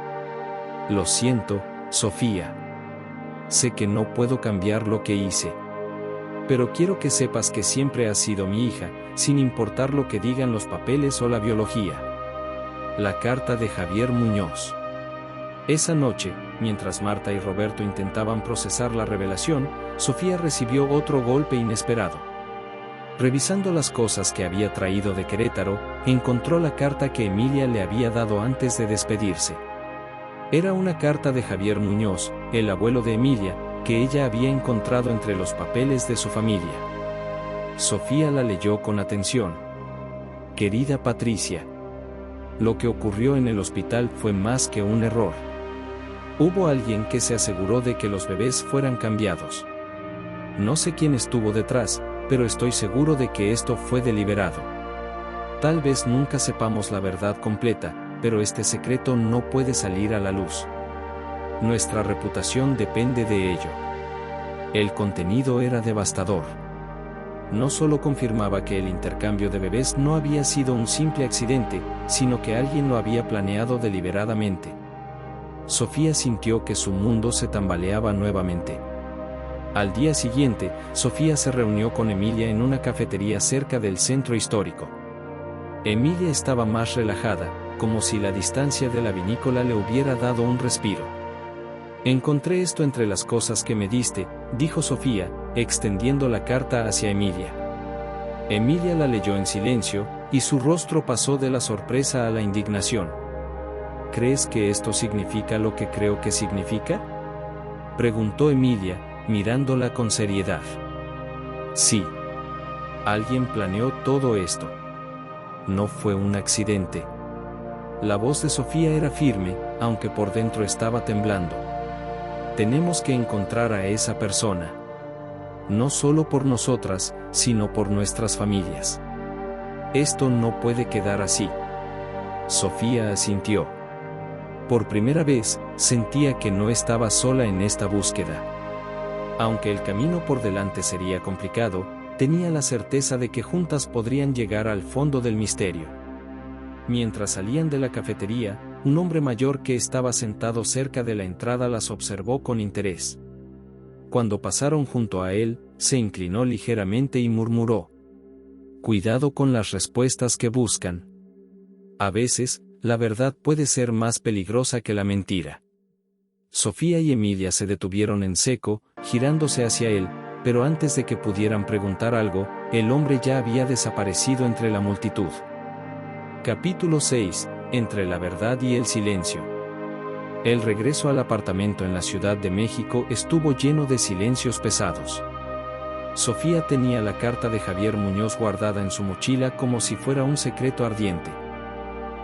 «Lo siento, Sofía. Sé que no puedo cambiar lo que hice. Pero quiero que sepas que siempre has sido mi hija, sin importar lo que digan los papeles o la biología. La carta de Javier Muñoz. Esa noche, mientras Marta y Roberto intentaban procesar la revelación, Sofía recibió otro golpe inesperado. Revisando las cosas que había traído de Querétaro, encontró la carta que Emilia le había dado antes de despedirse. Era una carta de Javier Muñoz, el abuelo de Emilia, que ella había encontrado entre los papeles de su familia. Sofía la leyó con atención. Querida Patricia, lo que ocurrió en el hospital fue más que un error. Hubo alguien que se aseguró de que los bebés fueran cambiados. No sé quién estuvo detrás, pero estoy seguro de que esto fue deliberado. Tal vez nunca sepamos la verdad completa, pero este secreto no puede salir a la luz. Nuestra reputación depende de ello. El contenido era devastador. No solo confirmaba que el intercambio de bebés no había sido un simple accidente, sino que alguien lo había planeado deliberadamente. Sofía sintió que su mundo se tambaleaba nuevamente. Al día siguiente, Sofía se reunió con Emilia en una cafetería cerca del centro histórico. Emilia estaba más relajada, como si la distancia de la vinícola le hubiera dado un respiro. Encontré esto entre las cosas que me diste, dijo Sofía, extendiendo la carta hacia Emilia. Emilia la leyó en silencio, y su rostro pasó de la sorpresa a la indignación. ¿Crees que esto significa lo que creo que significa?, preguntó Emilia, mirándola con seriedad. Sí. Alguien planeó todo esto. No fue un accidente. La voz de Sofía era firme, aunque por dentro estaba temblando. Tenemos que encontrar a esa persona. No solo por nosotras, sino por nuestras familias. Esto no puede quedar así. Sofía asintió. Por primera vez, sentía que no estaba sola en esta búsqueda. Aunque el camino por delante sería complicado, tenía la certeza de que juntas podrían llegar al fondo del misterio. Mientras salían de la cafetería, un hombre mayor que estaba sentado cerca de la entrada las observó con interés. Cuando pasaron junto a él, se inclinó ligeramente y murmuró: «Cuidado con las respuestas que buscan. A veces, la verdad puede ser más peligrosa que la mentira». Sofía y Emilia se detuvieron en seco, girándose hacia él, pero antes de que pudieran preguntar algo, el hombre ya había desaparecido entre la multitud. Capítulo 6. Entre la verdad y el silencio. El regreso al apartamento en la Ciudad de México estuvo lleno de silencios pesados. Sofía tenía la carta de Javier Muñoz guardada en su mochila como si fuera un secreto ardiente.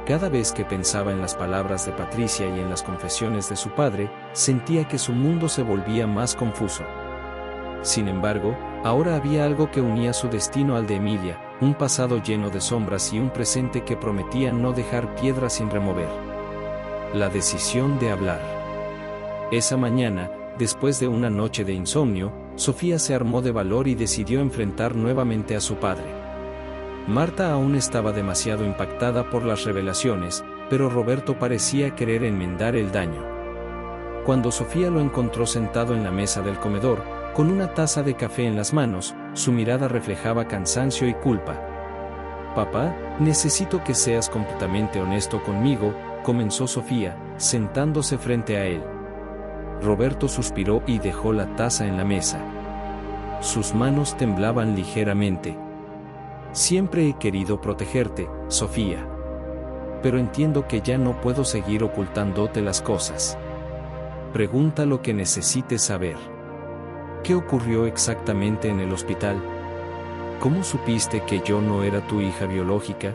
Cada vez que pensaba en las palabras de Patricia y en las confesiones de su padre, sentía que su mundo se volvía más confuso. Sin embargo, ahora había algo que unía su destino al de Emilia, un pasado lleno de sombras y un presente que prometía no dejar piedra sin remover. La decisión de hablar. Esa mañana, después de una noche de insomnio, Sofía se armó de valor y decidió enfrentar nuevamente a su padre. Marta aún estaba demasiado impactada por las revelaciones, pero Roberto parecía querer enmendar el daño. Cuando Sofía lo encontró sentado en la mesa del comedor, con una taza de café en las manos, su mirada reflejaba cansancio y culpa. «Papá, necesito que seas completamente honesto conmigo», comenzó Sofía, sentándose frente a él. Roberto suspiró y dejó la taza en la mesa. Sus manos temblaban ligeramente. «Siempre he querido protegerte, Sofía. Pero entiendo que ya no puedo seguir ocultándote las cosas. Pregunta lo que necesites saber. ¿Qué ocurrió exactamente en el hospital? ¿Cómo supiste que yo no era tu hija biológica?»,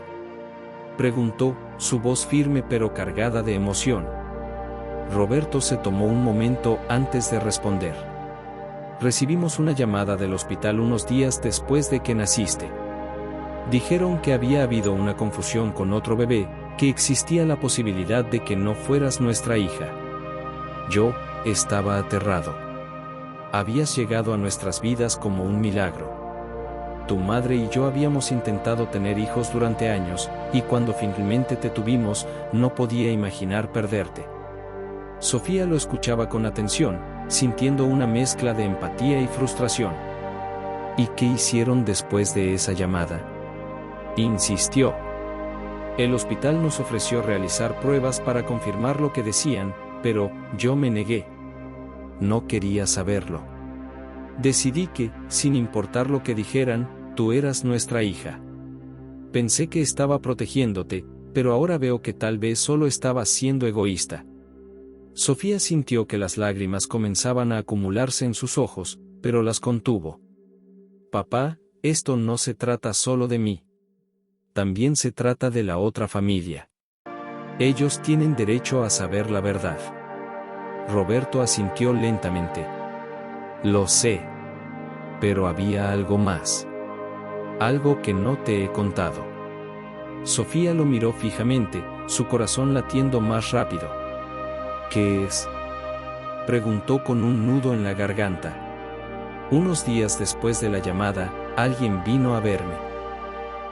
preguntó, su voz firme pero cargada de emoción. Roberto se tomó un momento antes de responder. «Recibimos una llamada del hospital unos días después de que naciste. Dijeron que había habido una confusión con otro bebé, que existía la posibilidad de que no fueras nuestra hija. Yo estaba aterrado. Habías llegado a nuestras vidas como un milagro. Tu madre y yo habíamos intentado tener hijos durante años, y cuando finalmente te tuvimos, no podía imaginar perderte». Sofía lo escuchaba con atención, sintiendo una mezcla de empatía y frustración. ¿Y qué hicieron después de esa llamada? Insistió. El hospital nos ofreció realizar pruebas para confirmar lo que decían, pero yo me negué. No quería saberlo. Decidí que, sin importar lo que dijeran, tú eras nuestra hija. Pensé que estaba protegiéndote, pero ahora veo que tal vez solo estaba siendo egoísta. Sofía sintió que las lágrimas comenzaban a acumularse en sus ojos, pero las contuvo. Papá, esto no se trata solo de mí. También se trata de la otra familia. Ellos tienen derecho a saber la verdad. Roberto asintió lentamente. Lo sé. Pero había algo más. Algo que no te he contado. Sofía lo miró fijamente, su corazón latiendo más rápido. ¿Qué es? Preguntó con un nudo en la garganta. Unos días después de la llamada, alguien vino a verme.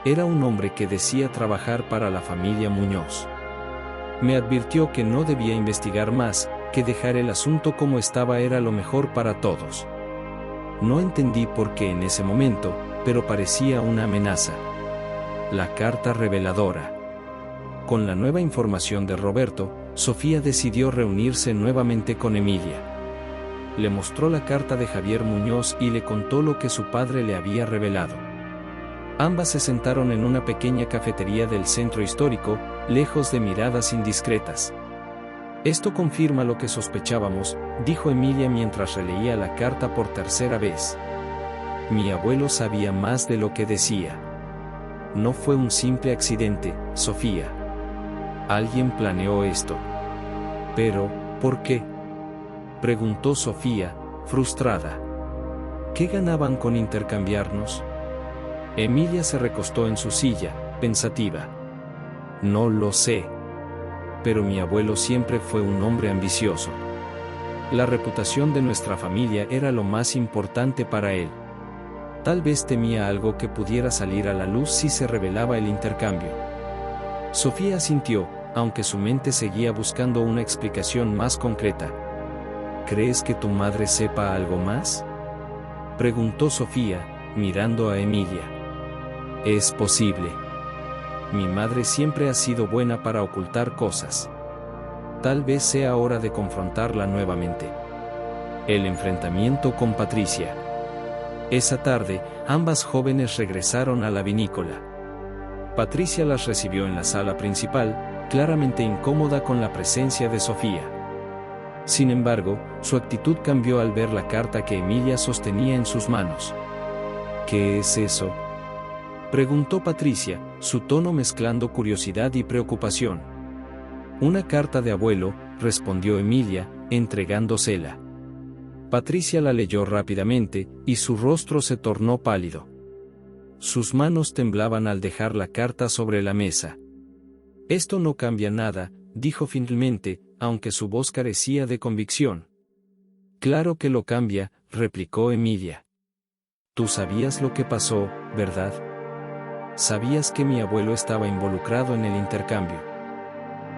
Era un hombre que decía trabajar para la familia Muñoz. Me advirtió que no debía investigar más, que dejar el asunto como estaba era lo mejor para todos. No entendí por qué en ese momento, pero parecía una amenaza. La carta reveladora. Con la nueva información de Roberto, Sofía decidió reunirse nuevamente con Emilia. Le mostró la carta de Javier Muñoz y le contó lo que su padre le había revelado. Ambas se sentaron en una pequeña cafetería del centro histórico, lejos de miradas indiscretas. Esto confirma lo que sospechábamos, dijo Emilia mientras releía la carta por tercera vez. Mi abuelo sabía más de lo que decía. No fue un simple accidente, Sofía. Alguien planeó esto. Pero, ¿por qué? Preguntó Sofía, frustrada. ¿Qué ganaban con intercambiarnos? Emilia se recostó en su silla, pensativa. No lo sé. Pero mi abuelo siempre fue un hombre ambicioso. La reputación de nuestra familia era lo más importante para él. Tal vez temía algo que pudiera salir a la luz si se revelaba el intercambio. Sofía asintió, aunque su mente seguía buscando una explicación más concreta. ¿Crees que tu madre sepa algo más? Preguntó Sofía, mirando a Emilia. Es posible. Mi madre siempre ha sido buena para ocultar cosas. Tal vez sea hora de confrontarla nuevamente. El enfrentamiento con Patricia. Esa tarde, ambas jóvenes regresaron a la vinícola. Patricia las recibió en la sala principal, claramente incómoda con la presencia de Sofía. Sin embargo, su actitud cambió al ver la carta que Emilia sostenía en sus manos. ¿Qué es eso?, preguntó Patricia, su tono mezclando curiosidad y preocupación. Una carta de abuelo, respondió Emilia, entregándosela. Patricia la leyó rápidamente, y su rostro se tornó pálido. Sus manos temblaban al dejar la carta sobre la mesa. Esto no cambia nada, dijo finalmente, aunque su voz carecía de convicción. Claro que lo cambia, replicó Emilia. Tú sabías lo que pasó, ¿verdad? Sabías que mi abuelo estaba involucrado en el intercambio.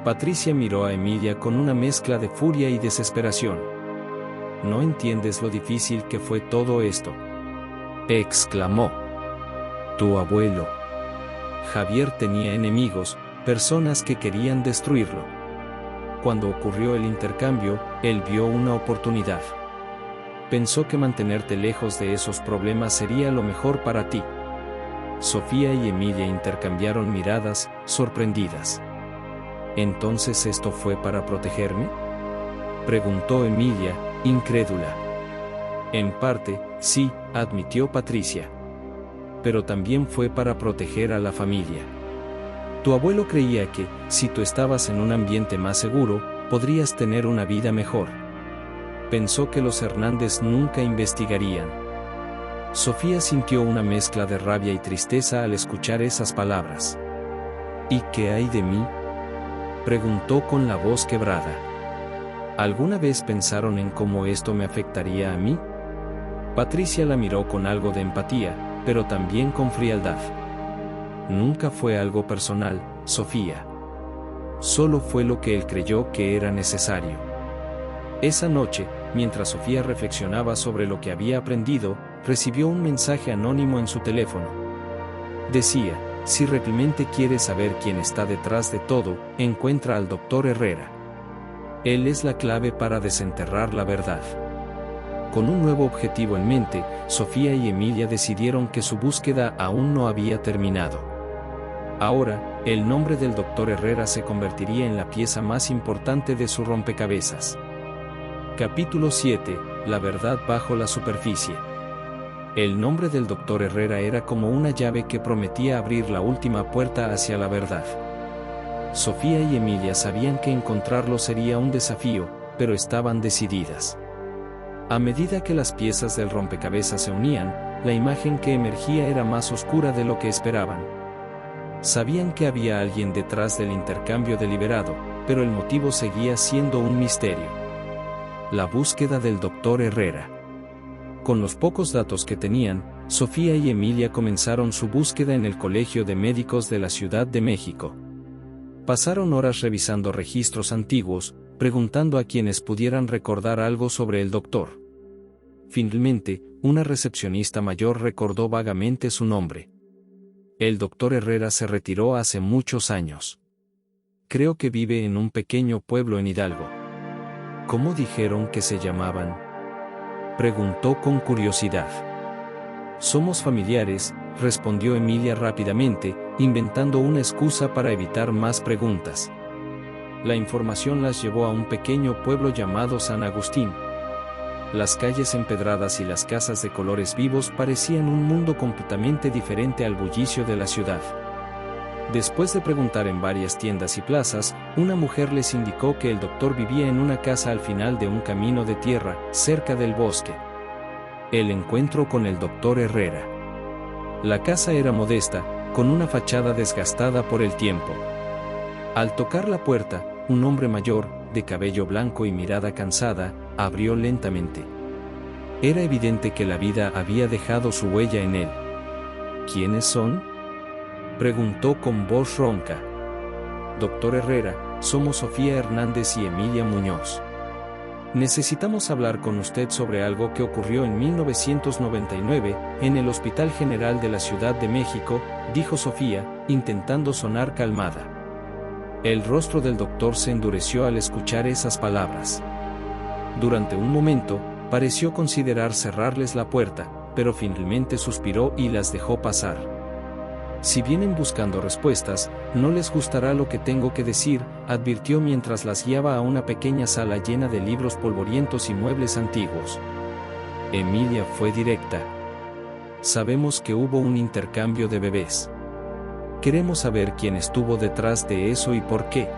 Patricia miró a Emilia con una mezcla de furia y desesperación. No entiendes lo difícil que fue todo esto, exclamó. Tu abuelo. Javier tenía enemigos, personas que querían destruirlo. Cuando ocurrió el intercambio, él vio una oportunidad. Pensó que mantenerte lejos de esos problemas sería lo mejor para ti. Sofía y Emilia intercambiaron miradas, sorprendidas. ¿Entonces esto fue para protegerme?, preguntó Emilia, incrédula. En parte, sí, admitió Patricia. Pero también fue para proteger a la familia. Tu abuelo creía que, si tú estabas en un ambiente más seguro, podrías tener una vida mejor. Pensó que los Hernández nunca investigarían. Sofía sintió una mezcla de rabia y tristeza al escuchar esas palabras. ¿Y qué hay de mí?, preguntó con la voz quebrada. ¿Alguna vez pensaron en cómo esto me afectaría a mí? Patricia la miró con algo de empatía, pero también con frialdad. Nunca fue algo personal, Sofía. Solo fue lo que él creyó que era necesario. Esa noche, mientras Sofía reflexionaba sobre lo que había aprendido, recibió un mensaje anónimo en su teléfono. Decía: si realmente quieres saber quién está detrás de todo, encuentra al Dr. Herrera. Él es la clave para desenterrar la verdad. Con un nuevo objetivo en mente, Sofía y Emilia decidieron que su búsqueda aún no había terminado. Ahora, el nombre del Dr. Herrera se convertiría en la pieza más importante de su rompecabezas. Capítulo 7. La verdad bajo la superficie. El nombre del Dr. Herrera era como una llave que prometía abrir la última puerta hacia la verdad. Sofía y Emilia sabían que encontrarlo sería un desafío, pero estaban decididas. A medida que las piezas del rompecabezas se unían, la imagen que emergía era más oscura de lo que esperaban. Sabían que había alguien detrás del intercambio deliberado, pero el motivo seguía siendo un misterio. La búsqueda del Dr. Herrera. Con los pocos datos que tenían, Sofía y Emilia comenzaron su búsqueda en el Colegio de Médicos de la Ciudad de México. Pasaron horas revisando registros antiguos, preguntando a quienes pudieran recordar algo sobre el doctor. Finalmente, una recepcionista mayor recordó vagamente su nombre. El Dr. Herrera se retiró hace muchos años. Creo que vive en un pequeño pueblo en Hidalgo. ¿Cómo dijeron que se llamaban?, preguntó con curiosidad. Somos familiares, respondió Emilia rápidamente, inventando una excusa para evitar más preguntas. La información las llevó a un pequeño pueblo llamado San Agustín. Las calles empedradas y las casas de colores vivos parecían un mundo completamente diferente al bullicio de la ciudad. Después de preguntar en varias tiendas y plazas, una mujer les indicó que el doctor vivía en una casa al final de un camino de tierra, cerca del bosque. El encuentro con el Dr. Herrera. La casa era modesta, con una fachada desgastada por el tiempo. Al tocar la puerta, un hombre mayor, de cabello blanco y mirada cansada, abrió lentamente. Era evidente que la vida había dejado su huella en él. ¿Quiénes son?, preguntó con voz ronca. Dr. Herrera, somos Sofía Hernández y Emilia Muñoz. Necesitamos hablar con usted sobre algo que ocurrió en 1999, en el Hospital General de la Ciudad de México, dijo Sofía, intentando sonar calmada. El rostro del doctor se endureció al escuchar esas palabras. Durante un momento, pareció considerar cerrarles la puerta, pero finalmente suspiró y las dejó pasar. Si vienen buscando respuestas, no les gustará lo que tengo que decir, advirtió mientras las guiaba a una pequeña sala llena de libros polvorientos y muebles antiguos. Emilia fue directa. Sabemos que hubo un intercambio de bebés. Queremos saber quién estuvo detrás de eso y por qué.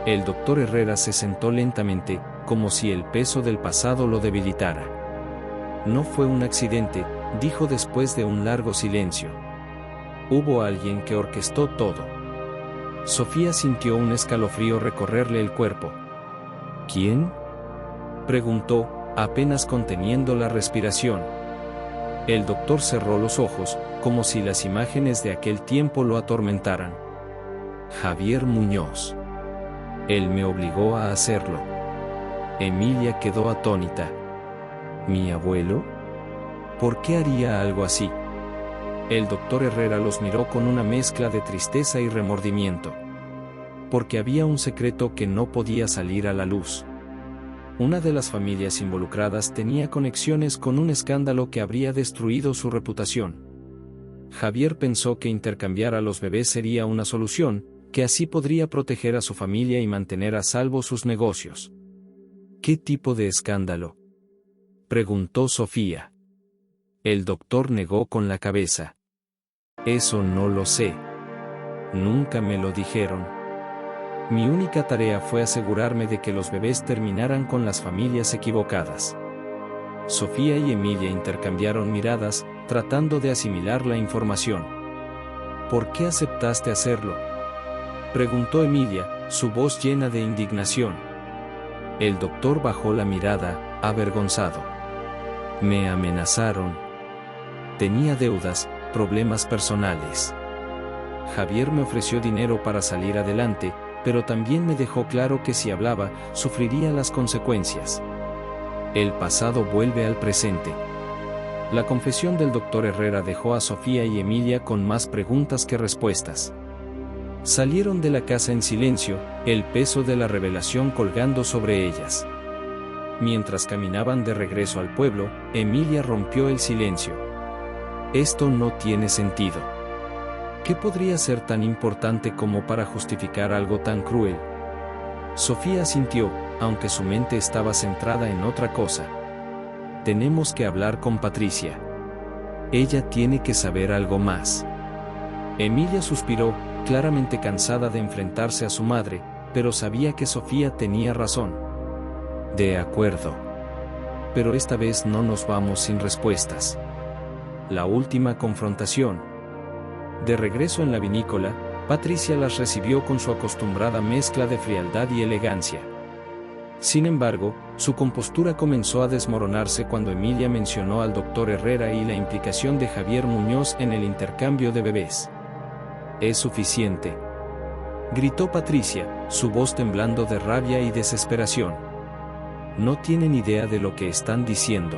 El Dr. Herrera se sentó lentamente, como si el peso del pasado lo debilitara. No fue un accidente, dijo después de un largo silencio. Hubo alguien que orquestó todo. Sofía sintió un escalofrío recorrerle el cuerpo. ¿Quién?, preguntó, apenas conteniendo la respiración. El doctor cerró los ojos, como si las imágenes de aquel tiempo lo atormentaran. Javier Muñoz. Él me obligó a hacerlo. Emilia quedó atónita. ¿Mi abuelo? ¿Por qué haría algo así? El Dr. Herrera los miró con una mezcla de tristeza y remordimiento. Porque había un secreto que no podía salir a la luz. Una de las familias involucradas tenía conexiones con un escándalo que habría destruido su reputación. Javier pensó que intercambiar a los bebés sería una solución, que así podría proteger a su familia y mantener a salvo sus negocios. ¿Qué tipo de escándalo?, preguntó Sofía. El doctor negó con la cabeza. Eso no lo sé. Nunca me lo dijeron. Mi única tarea fue asegurarme de que los bebés terminaran con las familias equivocadas. Sofía y Emilia intercambiaron miradas, tratando de asimilar la información. ¿Por qué aceptaste hacerlo?, preguntó Emilia, su voz llena de indignación. El doctor bajó la mirada, avergonzado. Me amenazaron. Tenía deudas, problemas personales. Javier me ofreció dinero para salir adelante, pero también me dejó claro que si hablaba, sufriría las consecuencias. El pasado vuelve al presente. La confesión del doctor Herrera dejó a Sofía y Emilia con más preguntas que respuestas. Salieron de la casa en silencio, el peso de la revelación colgando sobre ellas. Mientras caminaban de regreso al pueblo, Emilia rompió el silencio. Esto no tiene sentido. ¿Qué podría ser tan importante como para justificar algo tan cruel? Sofía asintió, aunque su mente estaba centrada en otra cosa. Tenemos que hablar con Patricia. Ella tiene que saber algo más. Emilia suspiró, claramente cansada de enfrentarse a su madre, pero sabía que Sofía tenía razón. De acuerdo. Pero esta vez no nos vamos sin respuestas. La última confrontación. De regreso en la vinícola, Patricia las recibió con su acostumbrada mezcla de frialdad y elegancia. Sin embargo, su compostura comenzó a desmoronarse cuando Emilia mencionó al doctor Herrera y la implicación de Javier Muñoz en el intercambio de bebés. «Es suficiente», gritó Patricia, su voz temblando de rabia y desesperación. «No tienen idea de lo que están diciendo».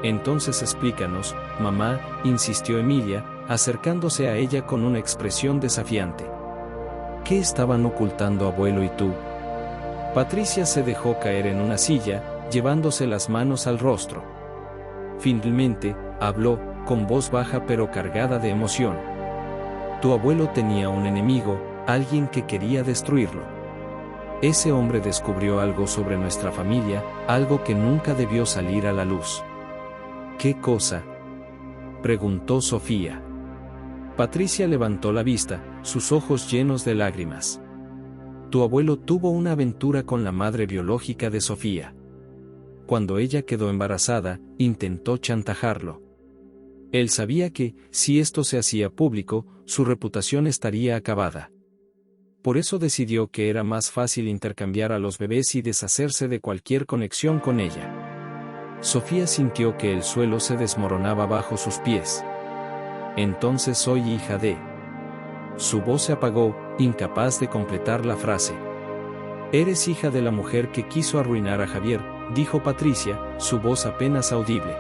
«Entonces explícanos, mamá», insistió Emilia, acercándose a ella con una expresión desafiante. «¿Qué estaban ocultando abuelo y tú?» Patricia se dejó caer en una silla, llevándose las manos al rostro. Finalmente, habló, con voz baja pero cargada de emoción. «Tu abuelo tenía un enemigo, alguien que quería destruirlo. Ese hombre descubrió algo sobre nuestra familia, algo que nunca debió salir a la luz». «¿Qué cosa?», preguntó Sofía. Patricia levantó la vista, sus ojos llenos de lágrimas. «Tu abuelo tuvo una aventura con la madre biológica de Sofía. Cuando ella quedó embarazada, intentó chantajearlo. Él sabía que, si esto se hacía público, su reputación estaría acabada. Por eso decidió que era más fácil intercambiar a los bebés y deshacerse de cualquier conexión con ella». Sofía sintió que el suelo se desmoronaba bajo sus pies. «Entonces soy hija de...». Su voz se apagó, incapaz de completar la frase. «Eres hija de la mujer que quiso arruinar a Javier», dijo Patricia, su voz apenas audible.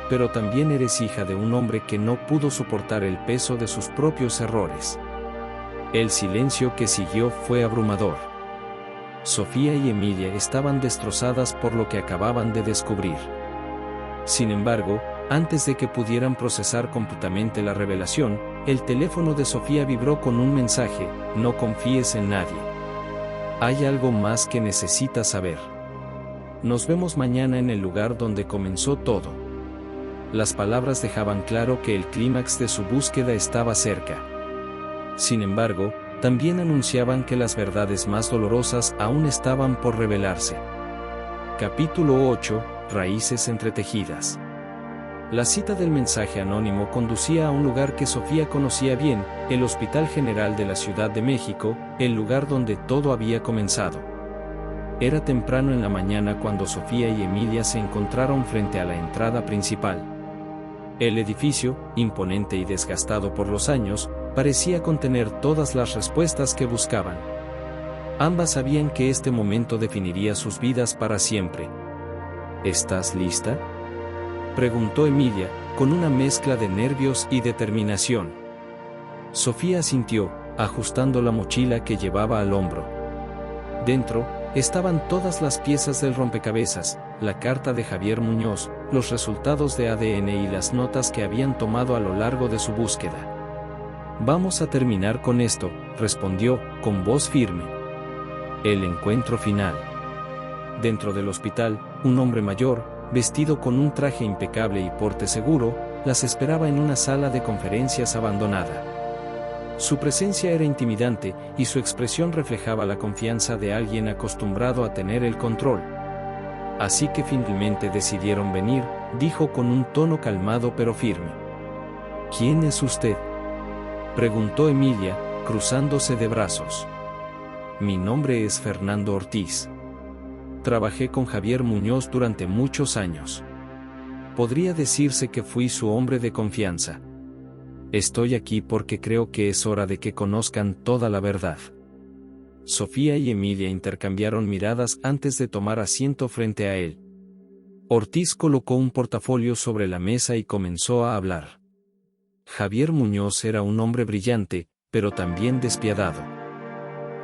«Pero también eres hija de un hombre que no pudo soportar el peso de sus propios errores». El silencio que siguió fue abrumador. Sofía y Emilia estaban destrozadas por lo que acababan de descubrir. Sin embargo, antes de que pudieran procesar completamente la revelación, el teléfono de Sofía vibró con un mensaje: «No confíes en nadie. Hay algo más que necesitas saber. Nos vemos mañana en el lugar donde comenzó todo». Las palabras dejaban claro que el clímax de su búsqueda estaba cerca. Sin embargo, también anunciaban que las verdades más dolorosas aún estaban por revelarse. Capítulo 8. Raíces entretejidas. La cita del mensaje anónimo conducía a un lugar que Sofía conocía bien, el Hospital General de la Ciudad de México, el lugar donde todo había comenzado. Era temprano en la mañana cuando Sofía y Emilia se encontraron frente a la entrada principal. El edificio, imponente y desgastado por los años, parecía contener todas las respuestas que buscaban. Ambas sabían que este momento definiría sus vidas para siempre. «¿Estás lista?», preguntó Emilia, con una mezcla de nervios y determinación. Sofía asintió, ajustando la mochila que llevaba al hombro. Dentro, estaban todas las piezas del rompecabezas, la carta de Javier Muñoz, los resultados de ADN y las notas que habían tomado a lo largo de su búsqueda. «Vamos a terminar con esto», respondió, con voz firme. El encuentro final. Dentro del hospital, un hombre mayor, vestido con un traje impecable y porte seguro, las esperaba en una sala de conferencias abandonada. Su presencia era intimidante, y su expresión reflejaba la confianza de alguien acostumbrado a tener el control. «Así que finalmente decidieron venir», dijo con un tono calmado pero firme. «¿Quién es usted?», preguntó Emilia, cruzándose de brazos. «Mi nombre es Fernando Ortiz. Trabajé con Javier Muñoz durante muchos años. Podría decirse que fui su hombre de confianza. Estoy aquí porque creo que es hora de que conozcan toda la verdad». Sofía y Emilia intercambiaron miradas antes de tomar asiento frente a él. Ortiz colocó un portafolio sobre la mesa y comenzó a hablar. Javier Muñoz era un hombre brillante, pero también despiadado.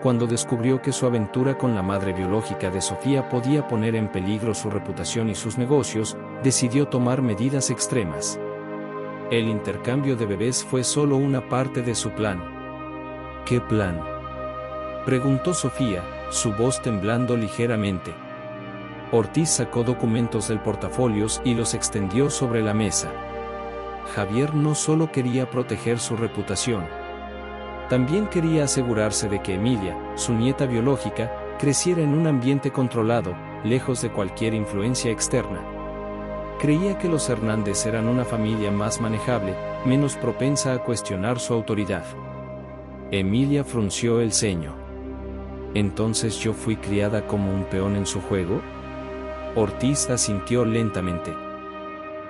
Cuando descubrió que su aventura con la madre biológica de Sofía podía poner en peligro su reputación y sus negocios, decidió tomar medidas extremas. El intercambio de bebés fue solo una parte de su plan. ¿Qué plan?, preguntó Sofía, su voz temblando ligeramente. Ortiz sacó documentos del portafolio y los extendió sobre la mesa. Javier no solo quería proteger su reputación. También quería asegurarse de que Emilia, su nieta biológica, creciera en un ambiente controlado, lejos de cualquier influencia externa. Creía que los Hernández eran una familia más manejable, menos propensa a cuestionar su autoridad. Emilia frunció el ceño. ¿Entonces yo fui criada como un peón en su juego? Ortiz asintió lentamente.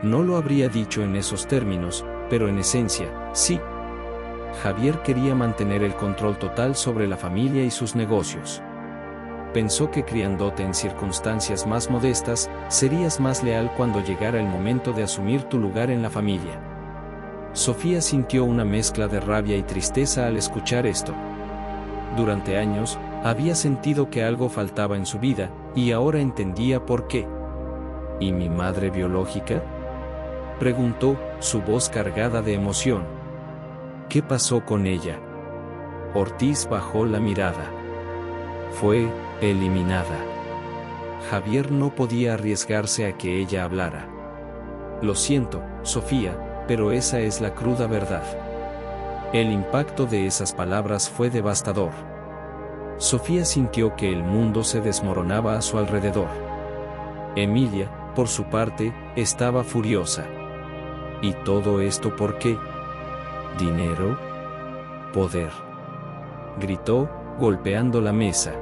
No lo habría dicho en esos términos, pero en esencia, sí. Javier quería mantener el control total sobre la familia y sus negocios. Pensó que criándote en circunstancias más modestas, serías más leal cuando llegara el momento de asumir tu lugar en la familia. Sofía sintió una mezcla de rabia y tristeza al escuchar esto. Durante años, había sentido que algo faltaba en su vida, y ahora entendía por qué. ¿Y mi madre biológica?, preguntó, su voz cargada de emoción. ¿Qué pasó con ella? Ortiz bajó la mirada. Fue eliminada. Javier no podía arriesgarse a que ella hablara. Lo siento, Sofía, pero esa es la cruda verdad. El impacto de esas palabras fue devastador. Sofía sintió que el mundo se desmoronaba a su alrededor. Emilia, por su parte, estaba furiosa. ¿Y todo esto por qué? ¿Dinero? ¿Poder?, gritó, golpeando la mesa.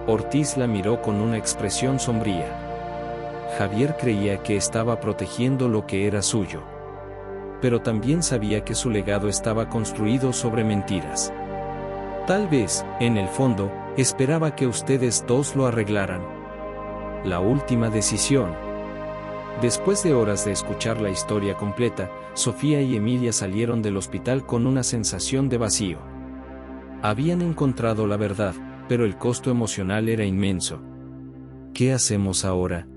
Ortiz la miró con una expresión sombría. Javier creía que estaba protegiendo lo que era suyo. Pero también sabía que su legado estaba construido sobre mentiras. Tal vez, en el fondo, esperaba que ustedes dos lo arreglaran. La última decisión. Después de horas de escuchar la historia completa, Sofía y Emilia salieron del hospital con una sensación de vacío. Habían encontrado la verdad, pero el costo emocional era inmenso. ¿Qué hacemos ahora?,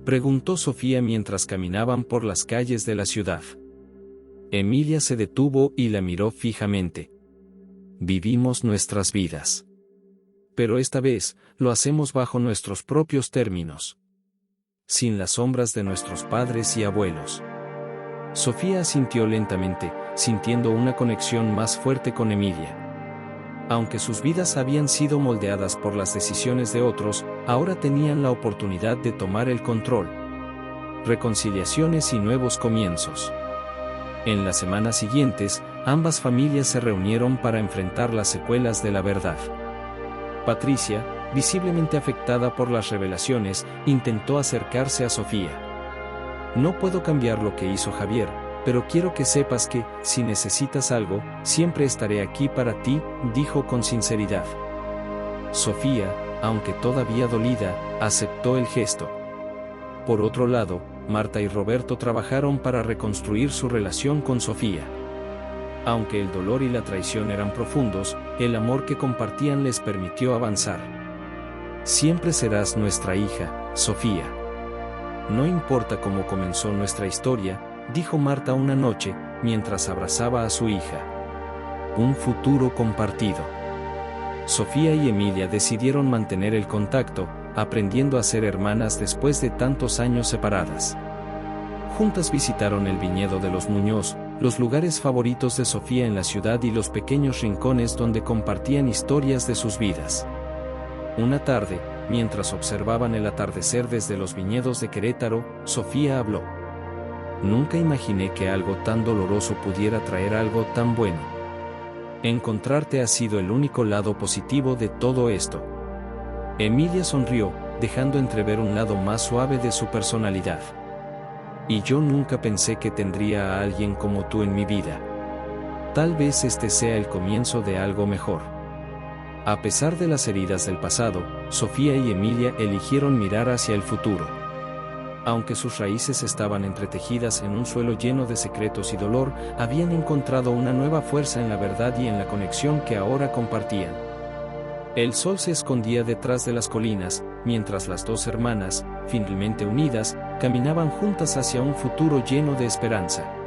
preguntó Sofía mientras caminaban por las calles de la ciudad. Emilia se detuvo y la miró fijamente. Vivimos nuestras vidas. Pero esta vez, lo hacemos bajo nuestros propios términos. Sin las sombras de nuestros padres y abuelos. Sofía asintió lentamente, sintiendo una conexión más fuerte con Emilia. Aunque sus vidas habían sido moldeadas por las decisiones de otros, ahora tenían la oportunidad de tomar el control. Reconciliaciones y nuevos comienzos. En las semanas siguientes, ambas familias se reunieron para enfrentar las secuelas de la verdad. Patricia, visiblemente afectada por las revelaciones, intentó acercarse a Sofía. No puedo cambiar lo que hizo Javier, pero quiero que sepas que, si necesitas algo, siempre estaré aquí para ti, dijo con sinceridad. Sofía, aunque todavía dolida, aceptó el gesto. Por otro lado, Marta y Roberto trabajaron para reconstruir su relación con Sofía. Aunque el dolor y la traición eran profundos, el amor que compartían les permitió avanzar. Siempre serás nuestra hija, Sofía. No importa cómo comenzó nuestra historia, dijo Marta una noche, mientras abrazaba a su hija. Un futuro compartido. Sofía y Emilia decidieron mantener el contacto, aprendiendo a ser hermanas después de tantos años separadas. Juntas visitaron el viñedo de los Muñoz, los lugares favoritos de Sofía en la ciudad y los pequeños rincones donde compartían historias de sus vidas. Una tarde, mientras observaban el atardecer desde los viñedos de Querétaro, Sofía habló. Nunca imaginé que algo tan doloroso pudiera traer algo tan bueno. Encontrarte ha sido el único lado positivo de todo esto. Emilia sonrió, dejando entrever un lado más suave de su personalidad. Y yo nunca pensé que tendría a alguien como tú en mi vida. Tal vez este sea el comienzo de algo mejor. A pesar de las heridas del pasado, Sofía y Emilia eligieron mirar hacia el futuro. Aunque sus raíces estaban entretejidas en un suelo lleno de secretos y dolor, habían encontrado una nueva fuerza en la verdad y en la conexión que ahora compartían. El sol se escondía detrás de las colinas, mientras las dos hermanas, finalmente unidas, caminaban juntas hacia un futuro lleno de esperanza.